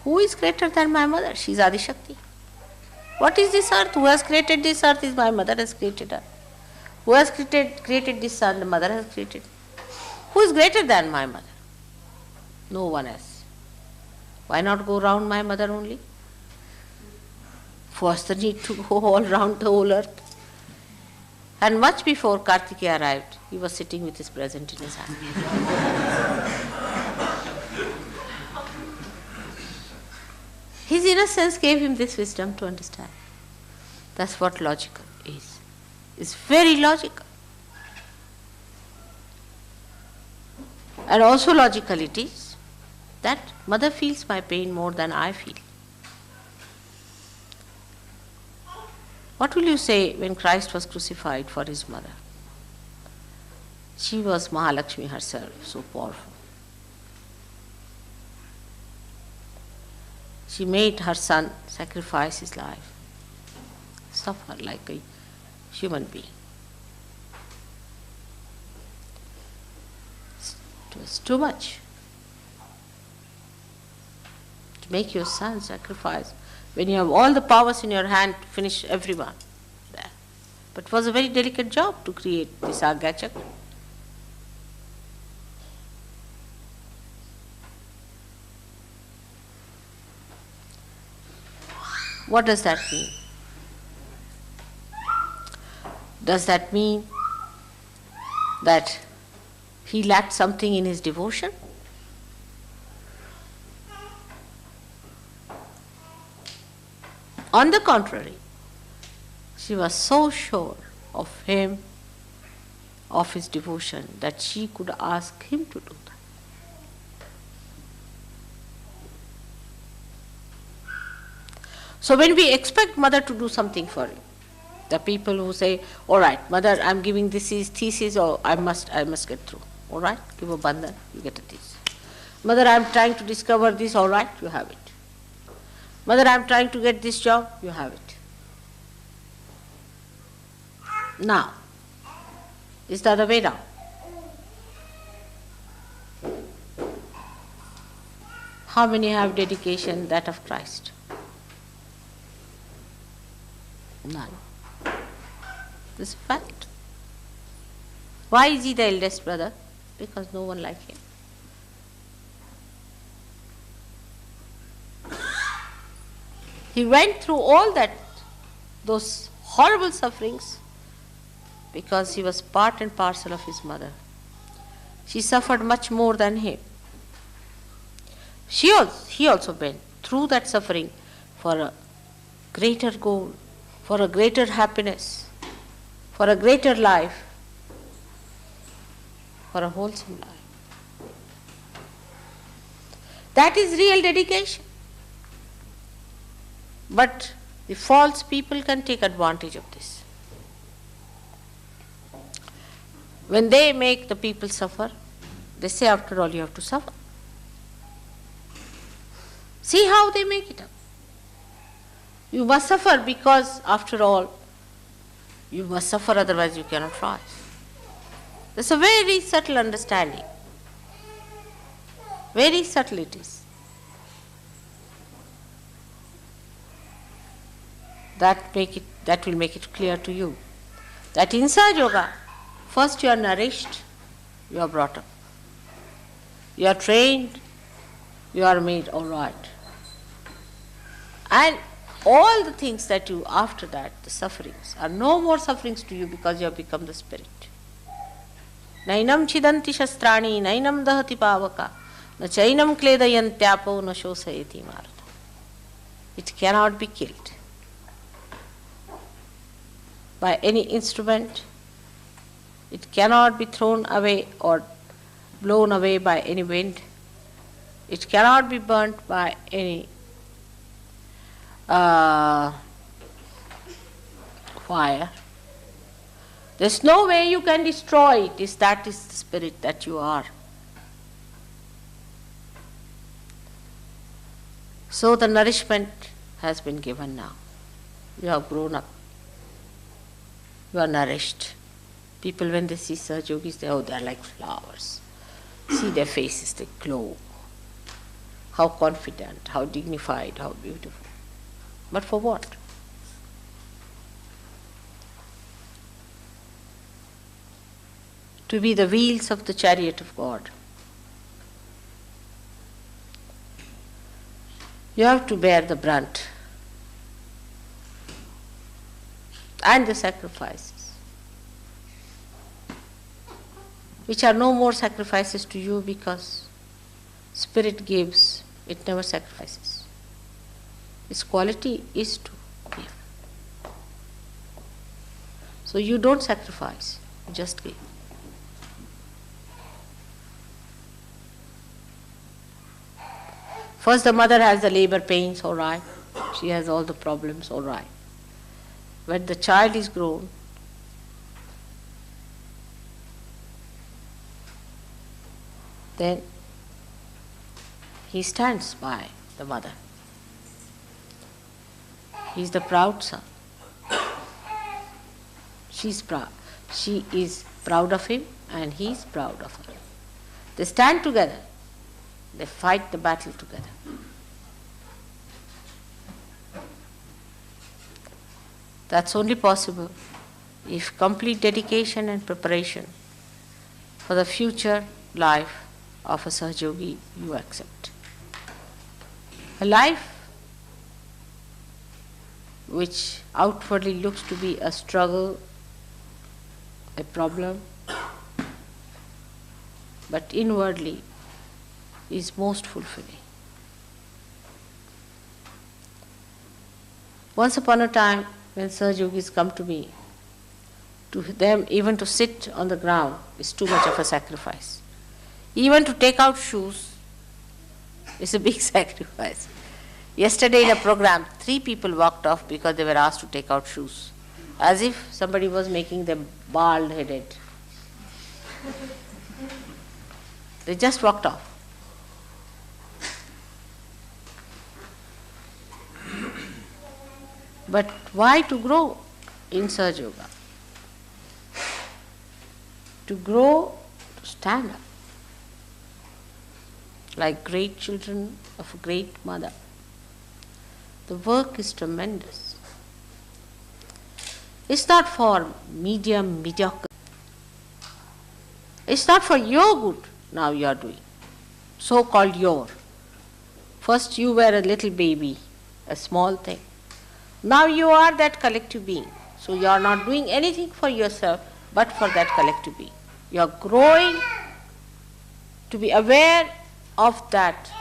who is greater than my mother? She is Adi Shakti. What is this earth? Who has created this earth is my mother has created her. Who has created this sun? The mother has created. Who is greater than my mother? No one else. Why not go round my mother only? What's the need to go all round the whole earth? And much before Kartikeya arrived, he was sitting with his present in his hand. His innocence gave him this wisdom to understand. That's what logical is. It's very logical. And also logical it is that mother feels my pain more than I feel. What will you say when Christ was crucified for his mother? She was Mahalakshmi herself, so powerful. She made her son sacrifice his life, suffer like a human being. It was too much to make your son sacrifice when you have all the powers in your hand to finish everyone there. But it was a very delicate job to create this Agya Chakra. What does that mean? Does that mean that he lacked something in his devotion? On the contrary, she was so sure of him, of his devotion, that she could ask him to do that. So when we expect mother to do something for you, the people who say, all right, mother, I'm giving this thesis, or I must get through. All right, give a bandhan, you get a thesis. Mother, I'm trying to discover this, all right, you have it. Mother, I'm trying to get this job, you have it. Now, is the other way down? How many have dedication that of Christ? None. This is a fact. Why is he the eldest brother? Because no one like him. He went through all that, those horrible sufferings, because he was part and parcel of his mother. She suffered much more than him. He also went through that suffering for a greater goal, for a greater happiness, for a greater life, for a wholesome life. That is real dedication. But the false people can take advantage of this. When they make the people suffer, they say, after all, you have to suffer. See how they make it up. You must suffer because, after all, you must suffer, otherwise you cannot rise. That's a very subtle understanding. Very subtle it is. That will make it clear to you that in Sahaja Yoga, first you are nourished, you are brought up. You are trained, you are made all right. And all the things that you, after that, the sufferings, are no more sufferings to you because you have become the spirit. Nainam chidanti shastrani, nainam dahati pavaka, na chainam kledayantyapo, na shosayati marata. It cannot be killed by any instrument. It cannot be thrown away or blown away by any wind. It cannot be burnt by any fire. There's no way you can destroy it. That is the spirit that you are. So the nourishment has been given now. You have grown up. You are nourished. People, when they see Sahaja Yogis, they are like flowers. See their faces, they glow. How confident, how dignified, how beautiful. But for what? to be the wheels of the chariot of God. You have to bear the brunt and the sacrifices, which are no more sacrifices to you because Spirit gives, it never sacrifices. Its quality is to give. So you don't sacrifice, you just give. First the mother has the labor pains, all right. She has all the problems, all right. When the child is grown, then he stands by the mother. He is the proud son. She's proud. She is proud of him and he is proud of her. They stand together. They fight the battle together. That's only possible if complete dedication and preparation for the future life of a Sahajogi you accept. A life which outwardly looks to be a struggle, a problem, but inwardly is most fulfilling. Once upon a time, when Sahajogis come to me, to them even to sit on the ground is too much of a sacrifice. Even to take out shoes is a big sacrifice. Yesterday in a program, 3 people walked off because they were asked to take out shoes, as if somebody was making them bald-headed. They just walked off. But why to grow in Sahaja Yoga? To grow, to stand up like great children of a great mother. The work is tremendous. It's not for mediocre. It's not for your good now you are doing, so-called your. First you were a little baby, a small thing. Now you are that collective being. So you are not doing anything for yourself but for that collective being. You are growing to be aware of that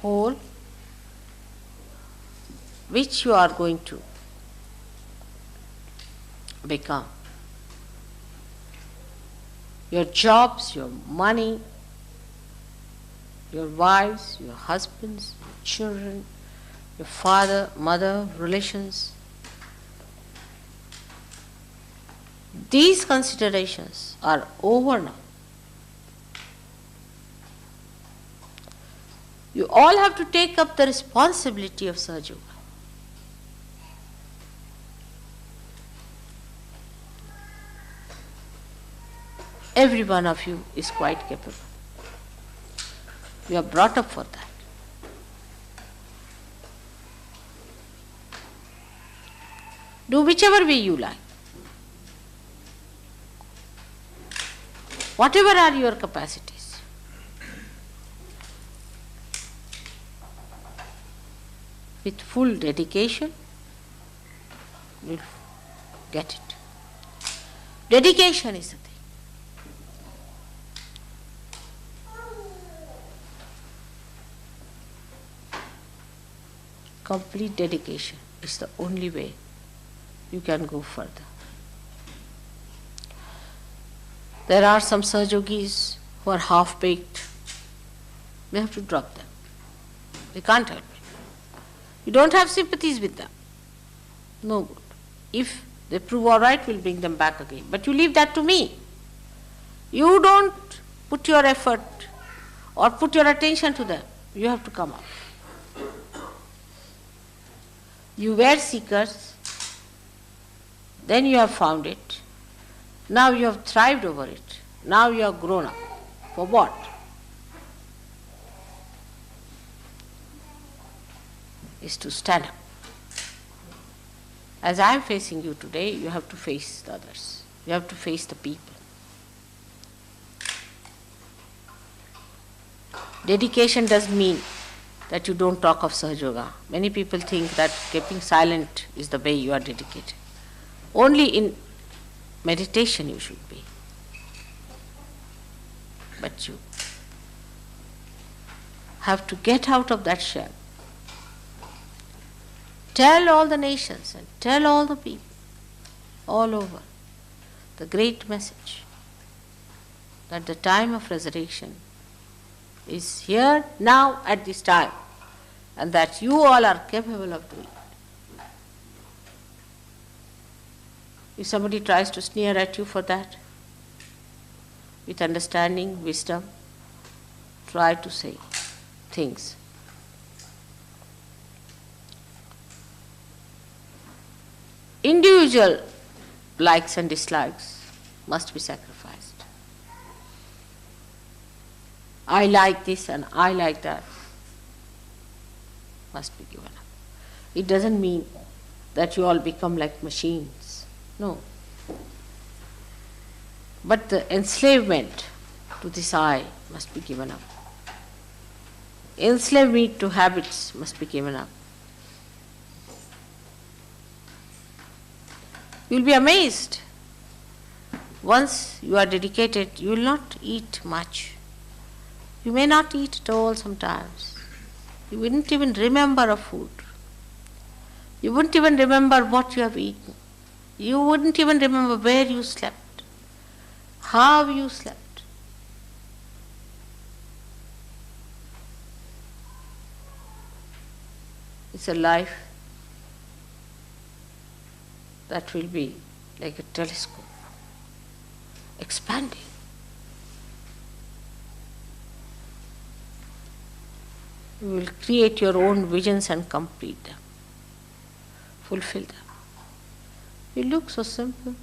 whole which you are going to become. Your jobs, your money, your wives, your husbands, your children, your father, mother, relations. These considerations are over now. You all have to take up the responsibility of Sahaja Yoga. Every one of you is quite capable. You are brought up for that. Do whichever way you like. Whatever are your capacities. With full dedication, you'll get it. Dedication is the thing. Complete dedication is the only way you can go further. There are some Sahajogis who are half-baked. We have to drop them. They can't help it. You don't have sympathies with them. No good. If they prove all right, we'll bring them back again. But you leave that to me. You don't put your effort or put your attention to them. You have to come up. You were seekers, then you have found it. Now you have thrived over it. Now you have grown up. For what? Is to stand up. As I am facing you today, you have to face the others. You have to face the people. Dedication does mean that you don't talk of Sahaja Yoga. Many people think that keeping silent is the way you are dedicated. Only in meditation you should be. But you have to get out of that shell. Tell all the nations and tell all the people all over the great message that the time of resurrection is here, now, at this time, and that you all are capable of doing it. If somebody tries to sneer at you for that, with understanding, wisdom, try to say things. Individual likes and dislikes must be sacrificed. I like this and I like that must be given up. It doesn't mean that you all become like machines. No. But the enslavement to this I must be given up. Enslavement to habits must be given up. You will be amazed. Once you are dedicated, you will not eat much. You may not eat at all sometimes. You wouldn't even remember a food. You wouldn't even remember what you have eaten. You wouldn't even remember where you slept, how you slept. It's a life that will be like a telescope, expanding. You will create your own visions and complete them, fulfill them. You look so simple,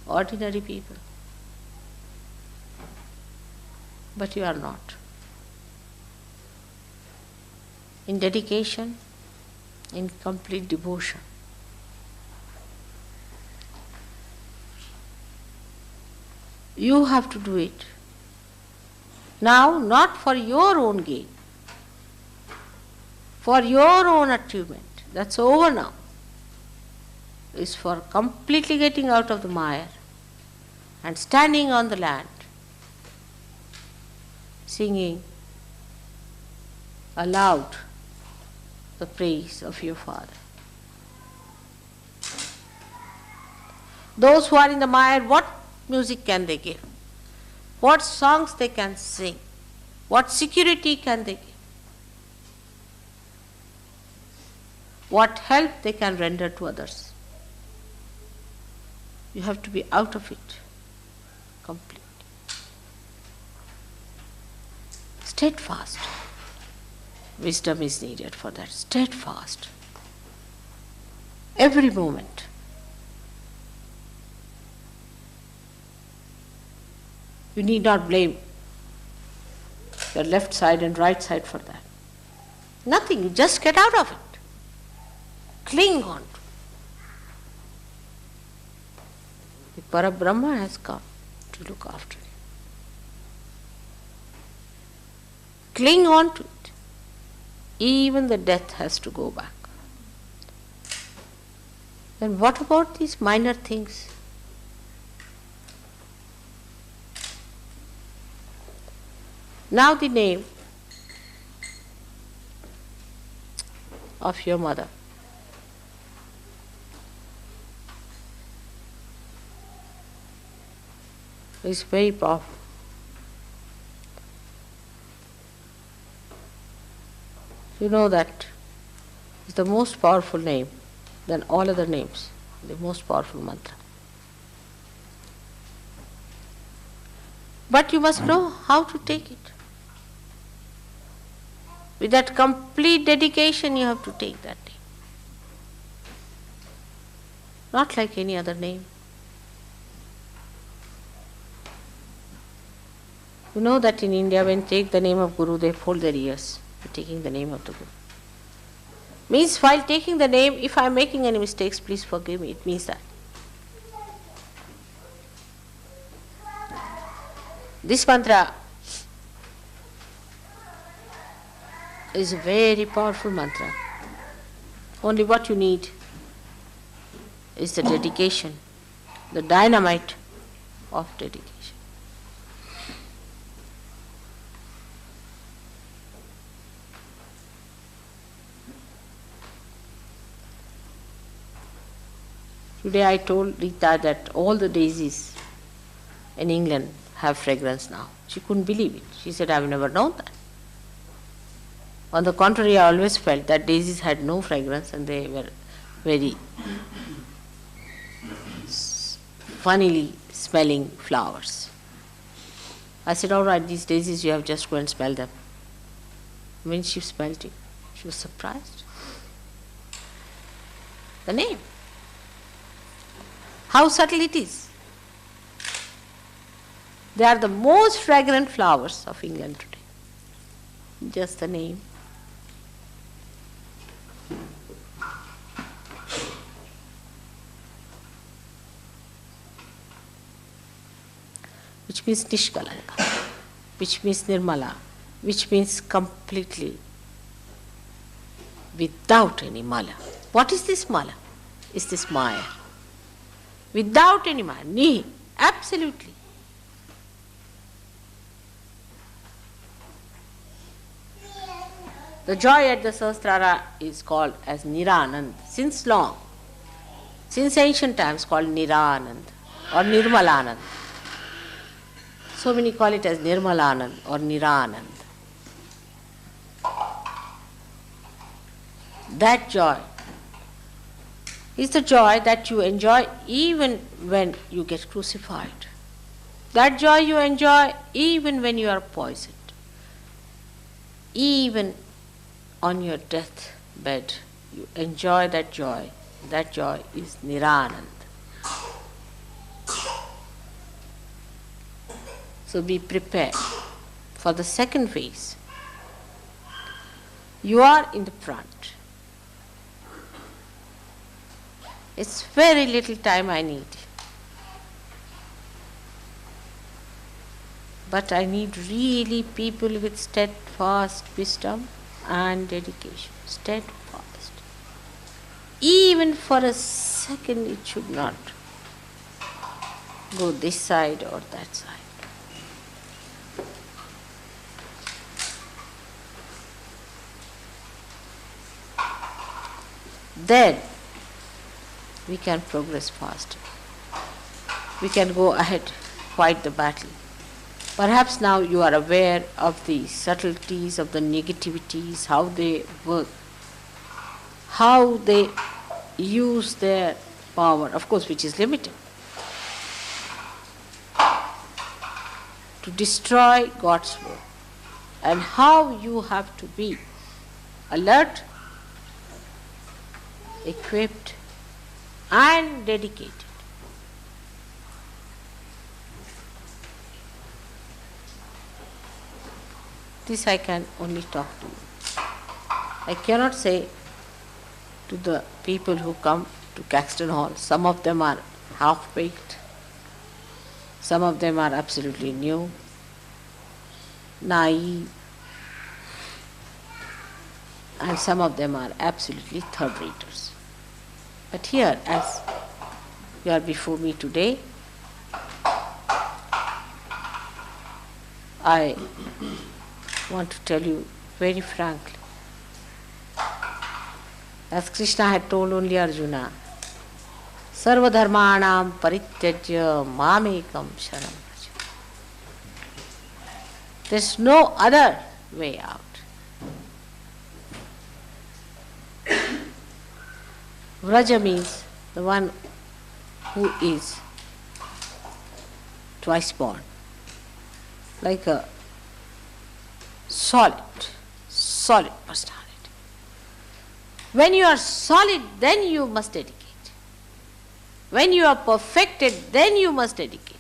ordinary people, but you are not. In dedication, in complete devotion, you have to do it. Now, not for your own gain, for your own achievement. That's over now. It's for completely getting out of the mire and standing on the land, singing aloud the praise of your Father. Those who are in the mire, what music can they give? What songs they can sing? What security can they give? What help they can render to others? You have to be out of it completely. Steadfast. Wisdom is needed for that. Steadfast. Every moment. You need not blame your left side and right side for that. Nothing. You just get out of it. Cling on to. The Parabrahma has come to look after you. Cling on to it. Even the death has to go back. Then what about these minor things? Now the name of your mother. Is very powerful. You know that is the most powerful name than all other names, the most powerful mantra. But you must know how to take it. With that complete dedication, you have to take that name. Not like any other name. You know that in India, when they take the name of Guru, they fold their ears for taking the name of the Guru. Means while taking the name, if I am making any mistakes, please forgive me. It means that. This mantra is a very powerful mantra. Only what you need is the dedication, the dynamite of dedication. Today I told Rita that all the daisies in England have fragrance now. She couldn't believe it. She said, I've never known that. On the contrary, I always felt that daisies had no fragrance and they were very funnily smelling flowers. I said, all right, these daisies, you have just go and smell them. When she smelled it, she was surprised. The name. How subtle it is. They are the most fragrant flowers of England today. Just the name. Which means Nishkalanka, which means Nirmala, which means completely without any mala. What is this mala? Is this Maya? Without any Maya, Nihi, absolutely. The joy at the Sahasrara is called as Niranand since long, since ancient times called Niranand or Nirmalanand. So many call it as Nirmalanand or Niranand. That joy is the joy that you enjoy even when you get crucified. That joy you enjoy even when you are poisoned. Even on your deathbed, you enjoy that joy. That joy is Niranand. So be prepared for the second phase. You are in the front. It's very little time I need. But I need really people with steadfast wisdom and dedication. Steadfast. Even for a second it should not go this side or that side. Then we can progress faster. We can go ahead, fight the battle. Perhaps now you are aware of the subtleties of the negativities, how they work, how they use their power, of course, which is limited, to destroy God's work, and how you have to be alert, equipped, and dedicated. This I can only talk to you. I cannot say to the people who come to Caxton Hall, some of them are half-baked, some of them are absolutely new, naive, and some of them are absolutely third-raters. But here, as you are before me today, I want to tell you very frankly, as Krishna had told only Arjuna, Sarva dharmanam parityajya mamekam sharanam vraja. There's no other way out. Vraja means the one who is twice born, like a solid personality. When you are solid, then you must dedicate. When you are perfected, then you must dedicate.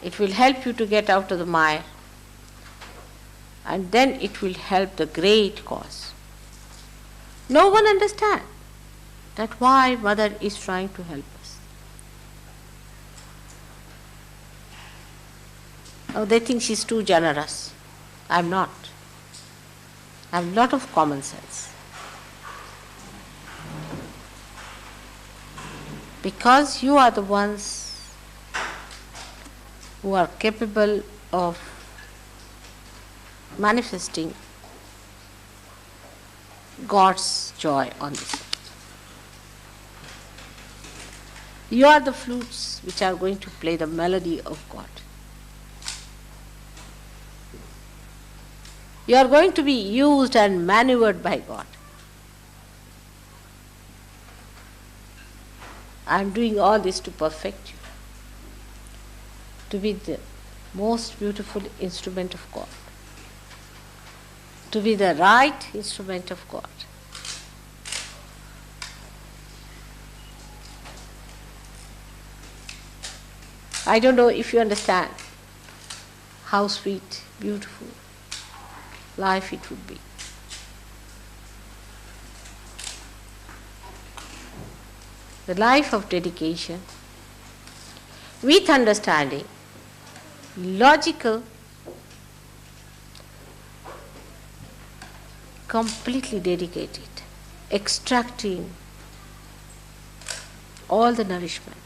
It will help you to get out of the mire, and then it will help the great cause. No one understands. that why Mother is trying to help us. Oh, they think she's too generous. I'm not. I have a lot of common sense. Because you are the ones who are capable of manifesting God's joy on this earth. You are the flutes which are going to play the melody of God. You are going to be used and maneuvered by God. I am doing all this to perfect you, to be the most beautiful instrument of God, to be the right instrument of God. I don't know if you understand how sweet, beautiful life it would be. The life of dedication with understanding, logical, completely dedicated, extracting all the nourishment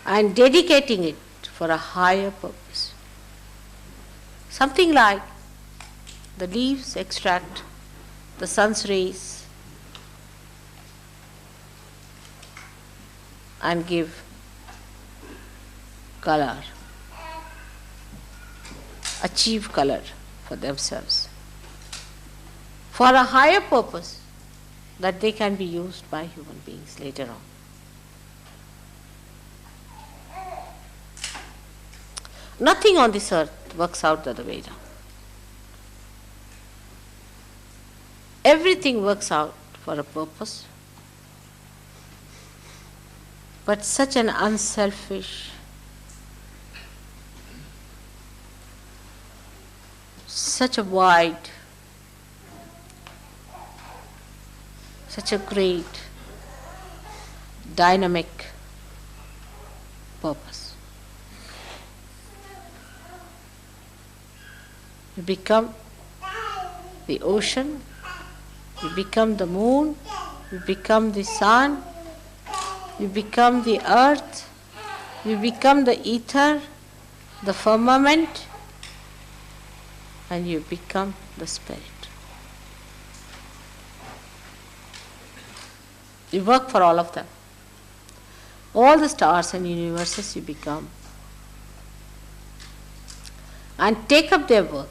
and dedicating it for a higher purpose. Something like the leaves extract the sun's rays and give color, achieve color for themselves, for a higher purpose that they can be used by human beings later on. Nothing on this earth works out the other way around. Everything works out for a purpose, but such an unselfish, such a wide, such a great, dynamic purpose. You become the ocean, you become the moon, you become the sun, you become the earth, you become the ether, the firmament, and you become the spirit. You work for all of them. All the stars and universes you become, and take up their work.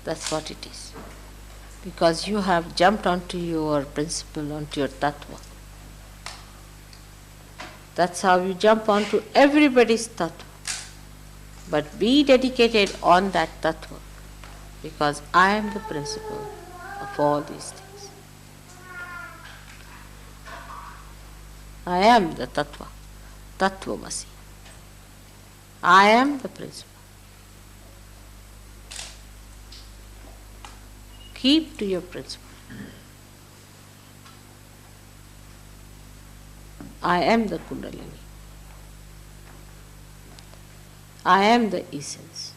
That's what it is. Because you have jumped onto your principle, onto your tattva. That's how you jump onto everybody's tattva. But be dedicated on that tattva, because I am the principle of all these things. I am the tattva, tattvamasi. I am the principle. Keep to your principle. I am the Kundalini. I am the essence.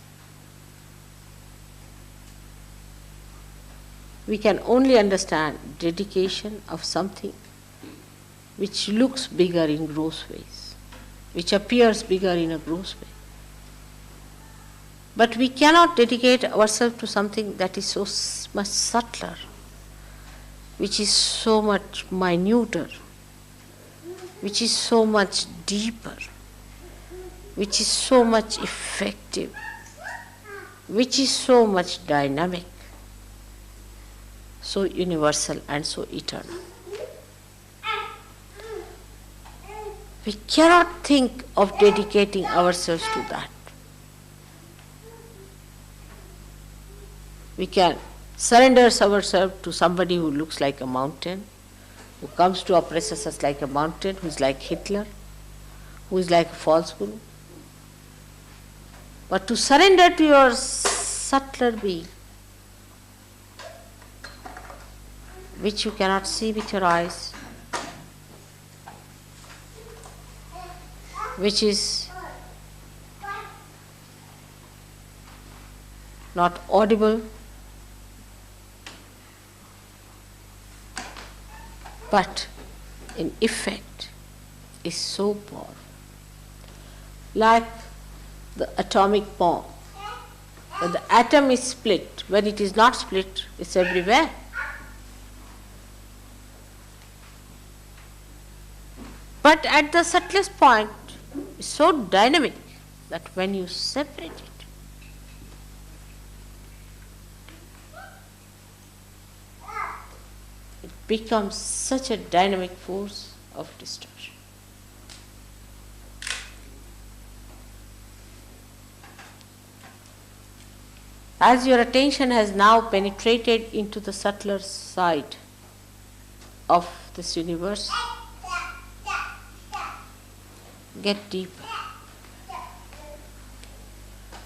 We can only understand dedication of something which looks bigger in gross ways, which appears bigger in a gross way. But we cannot dedicate ourselves to something that is so much subtler, which is so much minuter, which is so much deeper, which is so much effective, which is so much dynamic, so universal and so eternal. We cannot think of dedicating ourselves to that. We can surrender ourselves to somebody who looks like a mountain, who comes to oppress us like a mountain, who is like Hitler, who is like a false guru. but to surrender to your subtler being, which you cannot see with your eyes, which is not audible, but in effect is so powerful. Like the atomic bomb. When the atom is split, when it is not split, it's everywhere. But at the subtlest point, it's so dynamic that when you separate it, it becomes such a dynamic force of destruction. As your attention has now penetrated into the subtler side of this universe, get deeper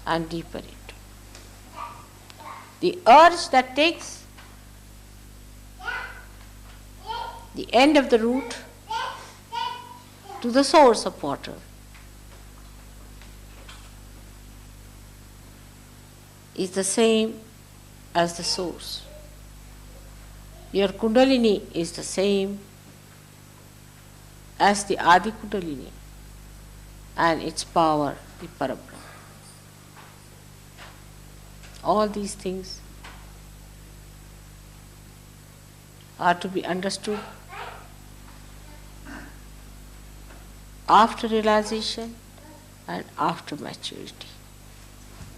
and deeper into the urge that takes the end of the root to the source of water. Is the same as the source. Your Kundalini is the same as the Adi Kundalini and its power, the Parabrahma. All these things are to be understood after realization and after maturity.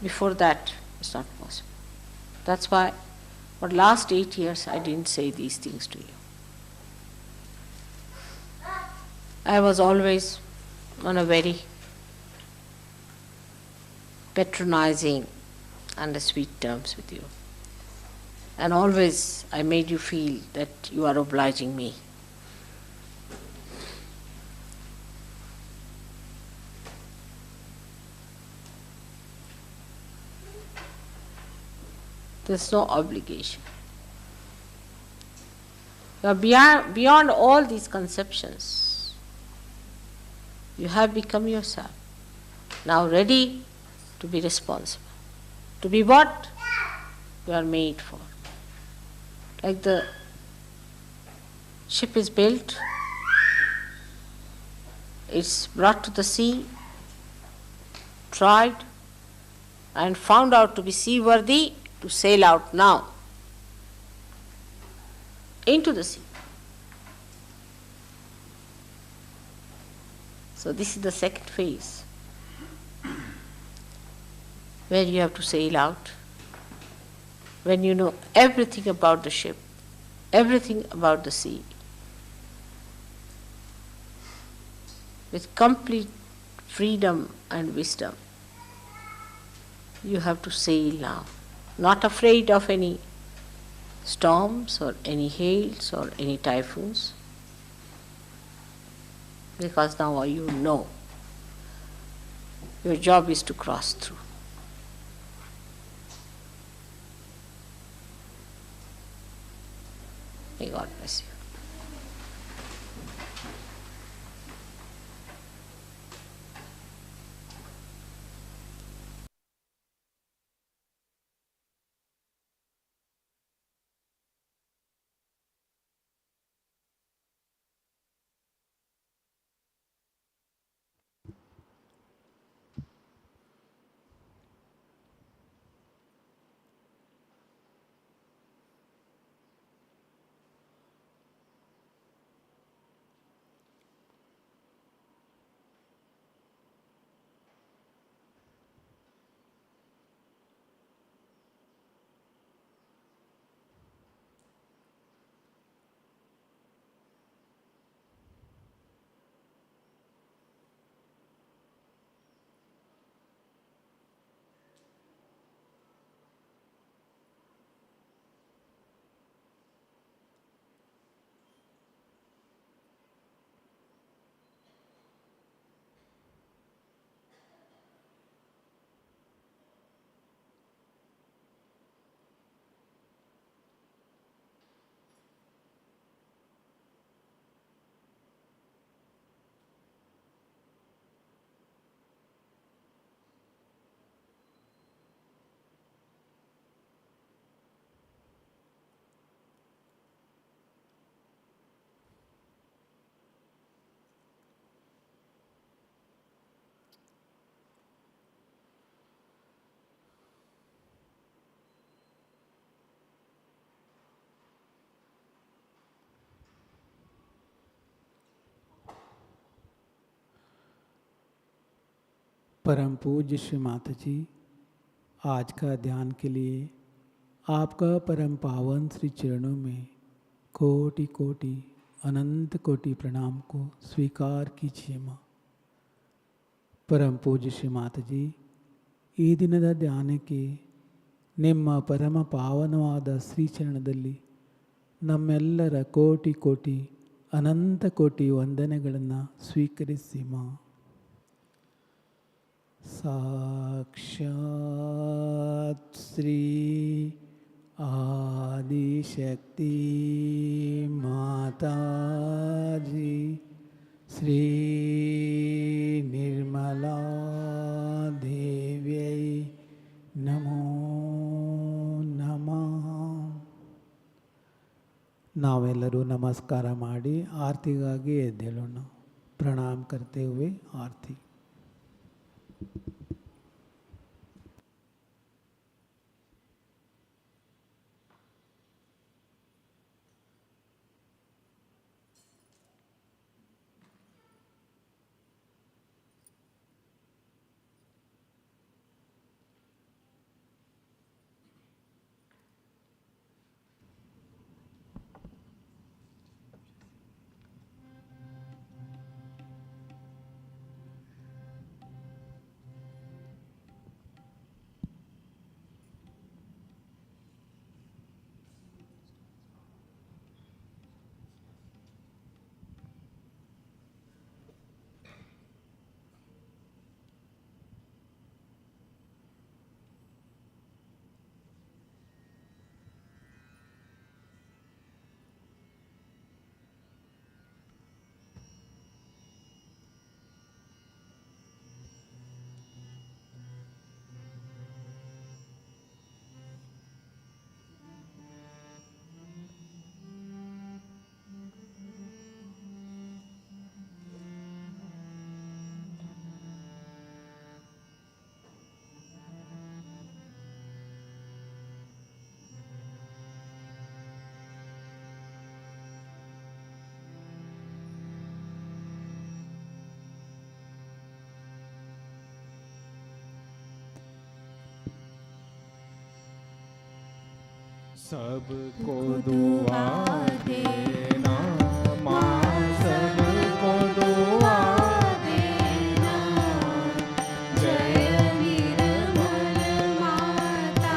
Before that, it's not possible. That's why for the last 8 years I didn't say these things to you. I was always on a very patronizing and sweet terms with you. And always I made you feel that you are obliging me. There's no obligation. You are beyond all these conceptions. You have become yourself. Now ready to be responsible. To be what you are made for. Like the ship is built, it's brought to the sea, tried, and found out to be seaworthy, to sail out now into the sea. So this is the second phase where you have to sail out, when you know everything about the ship, everything about the sea, with complete freedom and wisdom. You have to sail now. Not afraid of any storms or any hails or any typhoons, because now you know your job is to cross through. May God bless you. परम पूज्य श्री माता जी, आज का ध्यान के लिए आपका परम पावन श्री चरणों में कोटि कोटि अनंत कोटि प्रणाम को स्वीकार कीजिए माँ। परम पूज्य श्री ಮಾತಾ ಜಿ, ಈ ದಿನದ ಧ್ಯಾನಕ್ಕೆ ನಿಮ್ಮ ಪರಮ ಪಾವನವಾದ ಶ್ರೀಚರಣದಲ್ಲಿ ನಮ್ಮೆಲ್ಲರ ಕೋಟಿ ಕೋಟಿ ಅನಂತ ಕೋಟಿ ವಂದನೆಗಳನ್ನು ಸ್ವೀಕರಿಸಿ ಮಾ। ಸಾಕ್ಷಾತ್ ಶ್ರೀ ಆದಿಶಕ್ತಿ ಮಾತಾಜಿ श्री निर्मला देव्यै नमो नमः। ನಾವೆಲ್ಲರೂ ನಮಸ್ಕಾರ ಮಾಡಿ ಆರತಿಗಾಗಿ ಎದ್ದೇಳೋಣ। प्रणाम करते हुए आरती। सबको दुआ देना माँ, सबको दुआ देना। जय निर्मल माता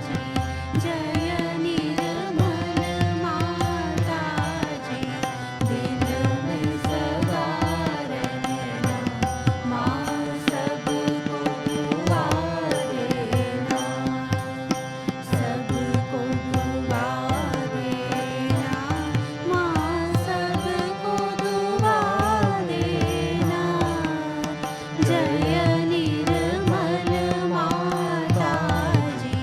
जी, जय निर्मल माता जी, दिल में सदा रहना माँ, सबको दुआ देना, सबको दुआ देना माँ, सबको दुआ देना। जय निर्मल माता जी,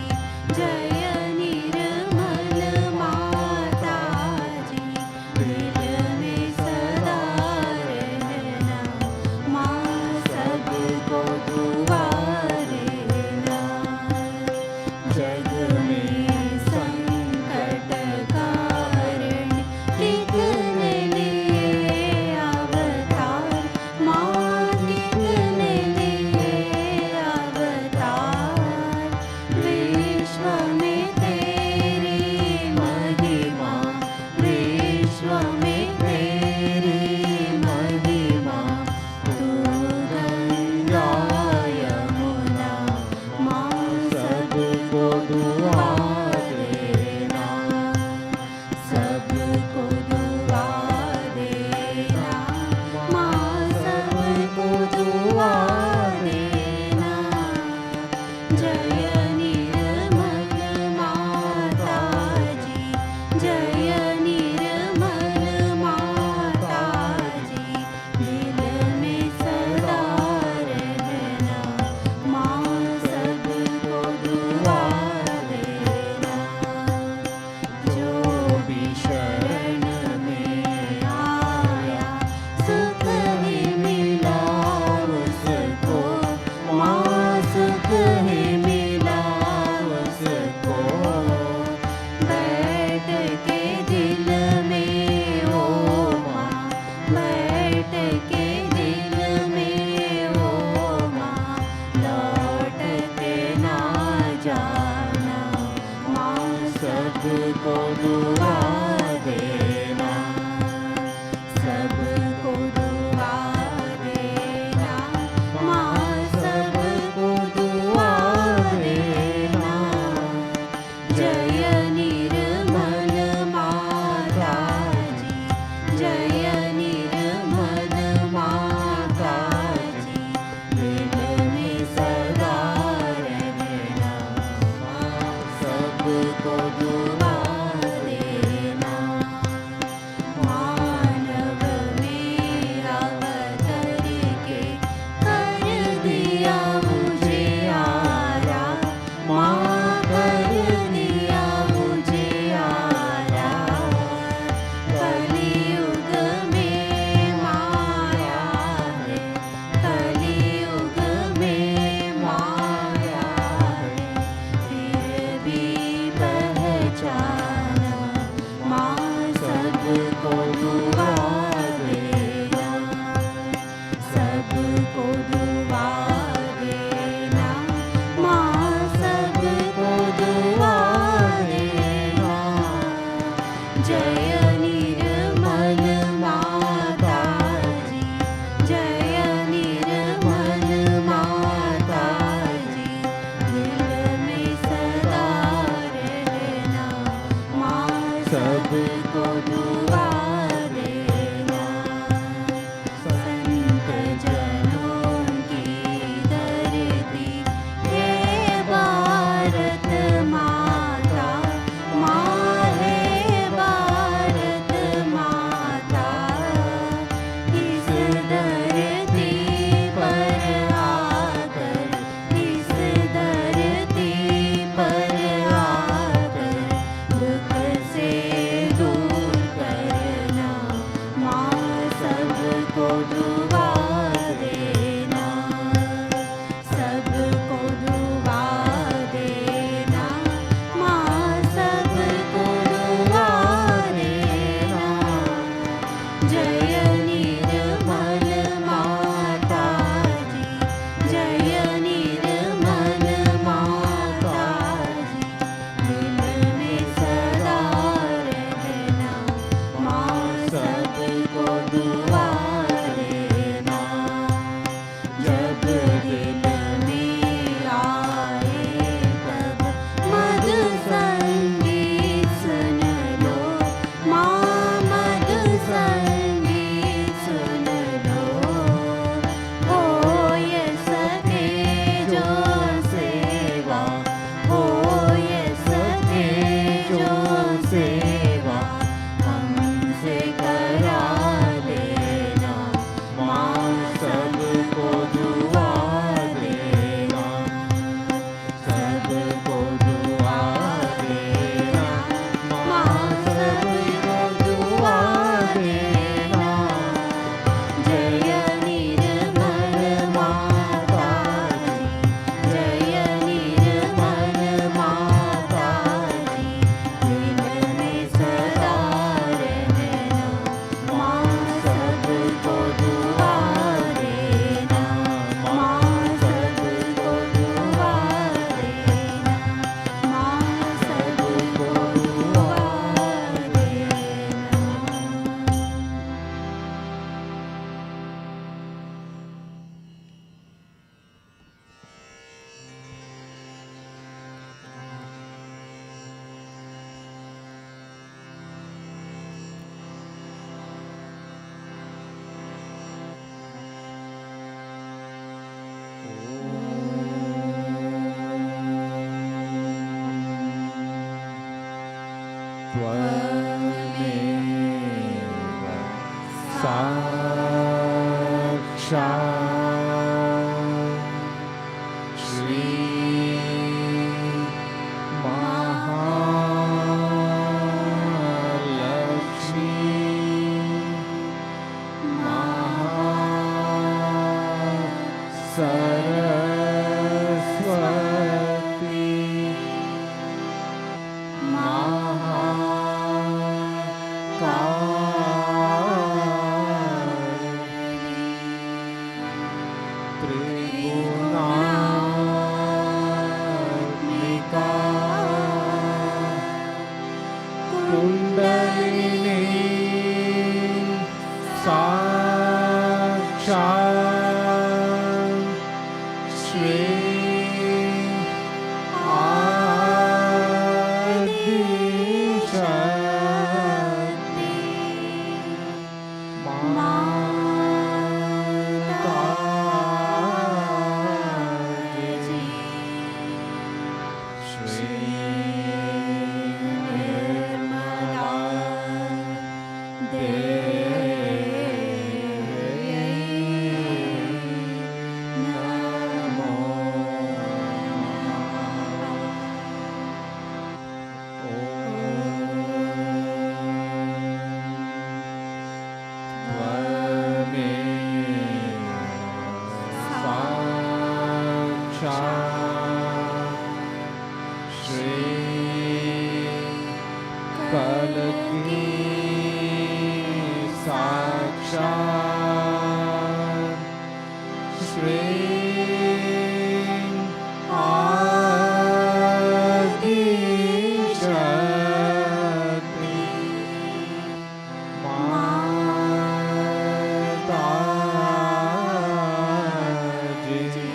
जय निर्मल माता जी, दिल में सदा रहना माँ, सबको दुआ देना। जग में संकट कारण कितने लिए अवतार माँ, कितने लिए त्वमेव साक्षात् श्री महालक्ष्मी सरस्वती त्रिगुणात्मिका कुंडलिनी साक्षात् श्री कलकी साक्षात् श्री आदिशक्ति माताजी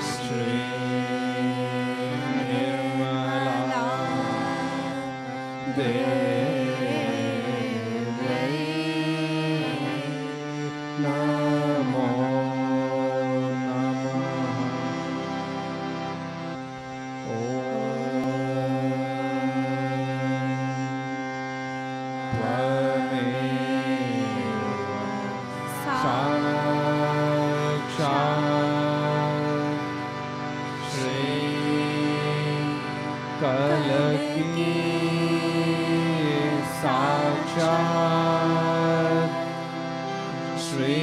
श्री निर्मला देवी श्री कलकी साक्षात् श्री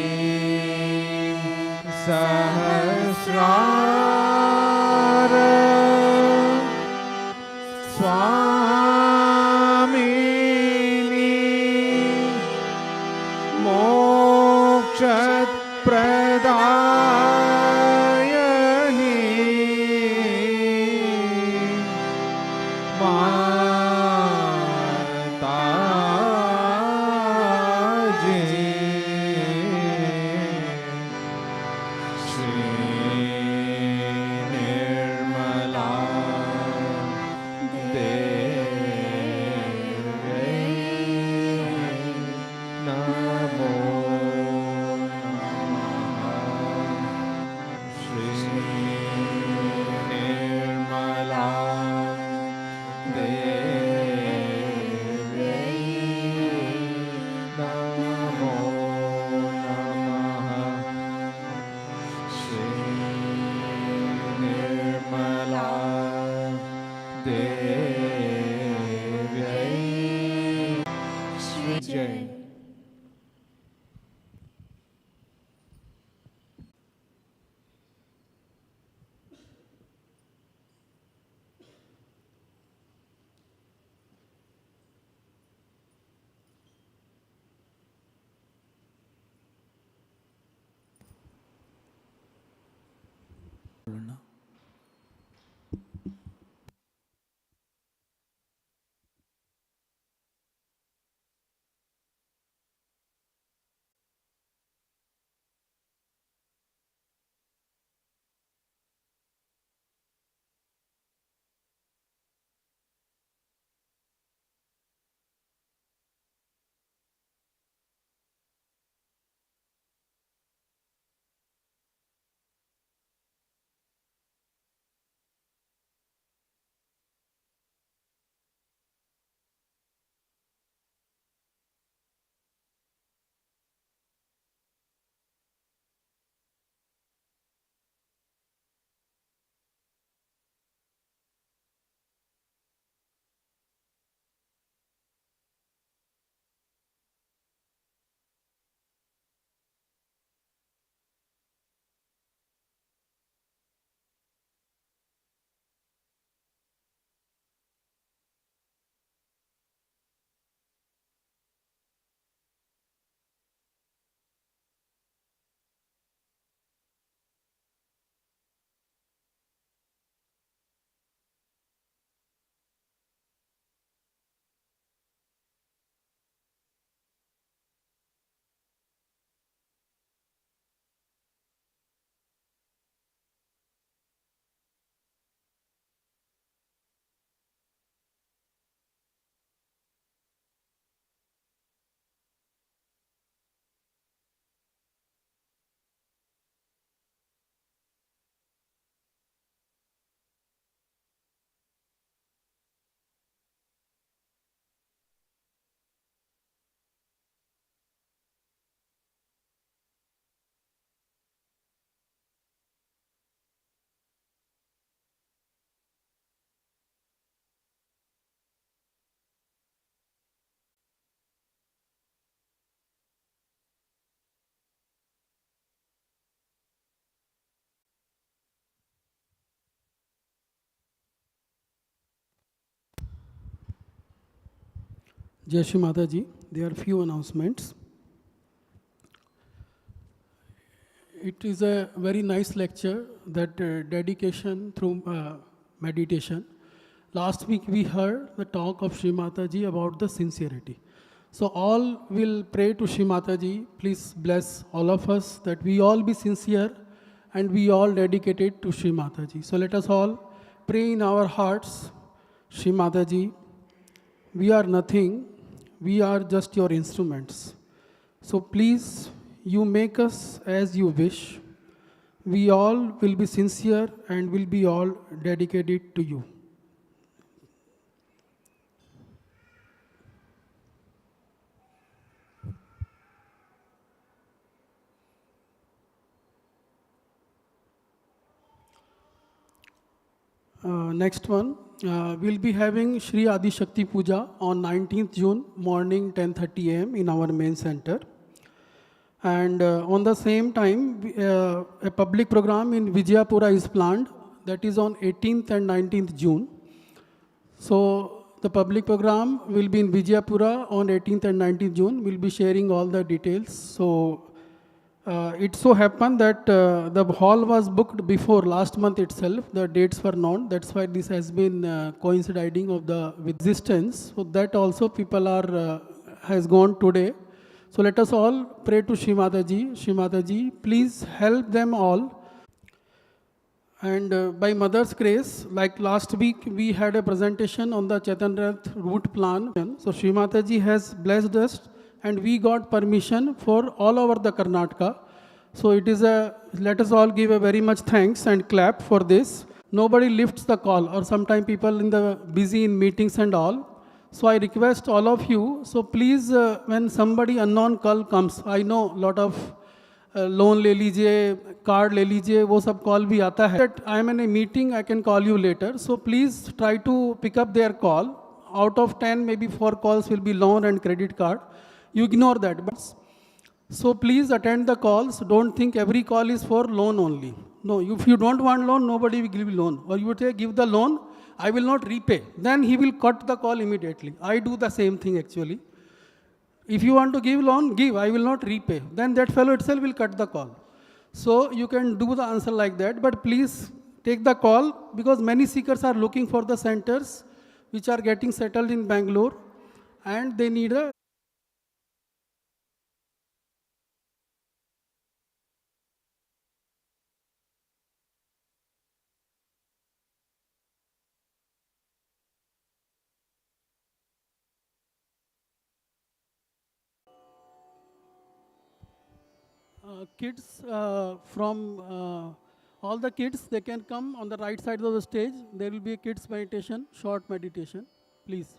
सहस्रार स्वामिनी मोक्षप्रदायिनी माताजी श्री निर्मला देवी नमो श्री निर्मला देवी नमो श्री निर्मला देवी श्री जय। बोलना। Jai Shri Mata Ji, there are few announcements. It is a very nice lecture that dedication through meditation. Last week we heard the talk of Shri Mata Ji about the sincerity. So all will pray to Shri Mata Ji, please bless all of us that we all be sincere and we all dedicated to Shri Mata Ji. So let us all pray in our hearts, Shri Mata Ji, we are nothing, we are just your instruments. So please, you make us as you wish. We all will be sincere and will be all dedicated to you. Next one, we'll be having Shri Adi Shakti Puja on 19th June morning 10:30 a.m. in our main center. And on the same time, a public program in Vijayapura is planned, that is on 18th and 19th June. So the public program will be in Vijayapura on 18th and 19th June. We'll be sharing all the details. So it so happened that the hall was booked before last month itself. The dates were known. That's why this has been coinciding of the existence. So that also people are has gone today. So let us all pray to Shri Mataji. Shri Mataji, please help them all. And by Mother's grace, like last week, we had a presentation on the Chaitanya Rath route plan. So Shri Mataji has blessed us, and we got permission for all over the Karnataka. So it is let us all give a very much thanks and clap for this. Nobody lifts the call, or sometimes people in the busy in meetings and all. So I request all of you, so please when somebody unknown call comes, I know lot of loan ले लीजिए, card ले लीजिए, वो सब call भी आता है. I am in a meeting, I can call you later. So please try to pick up their call. Out of 10, maybe 4 calls will be loan and credit card. You ignore that. But so please attend the calls. Don't think every call is for loan only. No, if you don't want loan, nobody will give you loan. Or you would say, give the loan, I will not repay. Then he will cut the call immediately. I do the same thing actually. If you want to give loan, give, I will not repay. Then that fellow itself will cut the call. So you can do the answer like that, but please take the call, because many seekers are looking for the centers which are getting settled in Bangalore, and they need a kids from all the kids, they can come on the right side of the stage. There will be a kids meditation, short meditation. Please.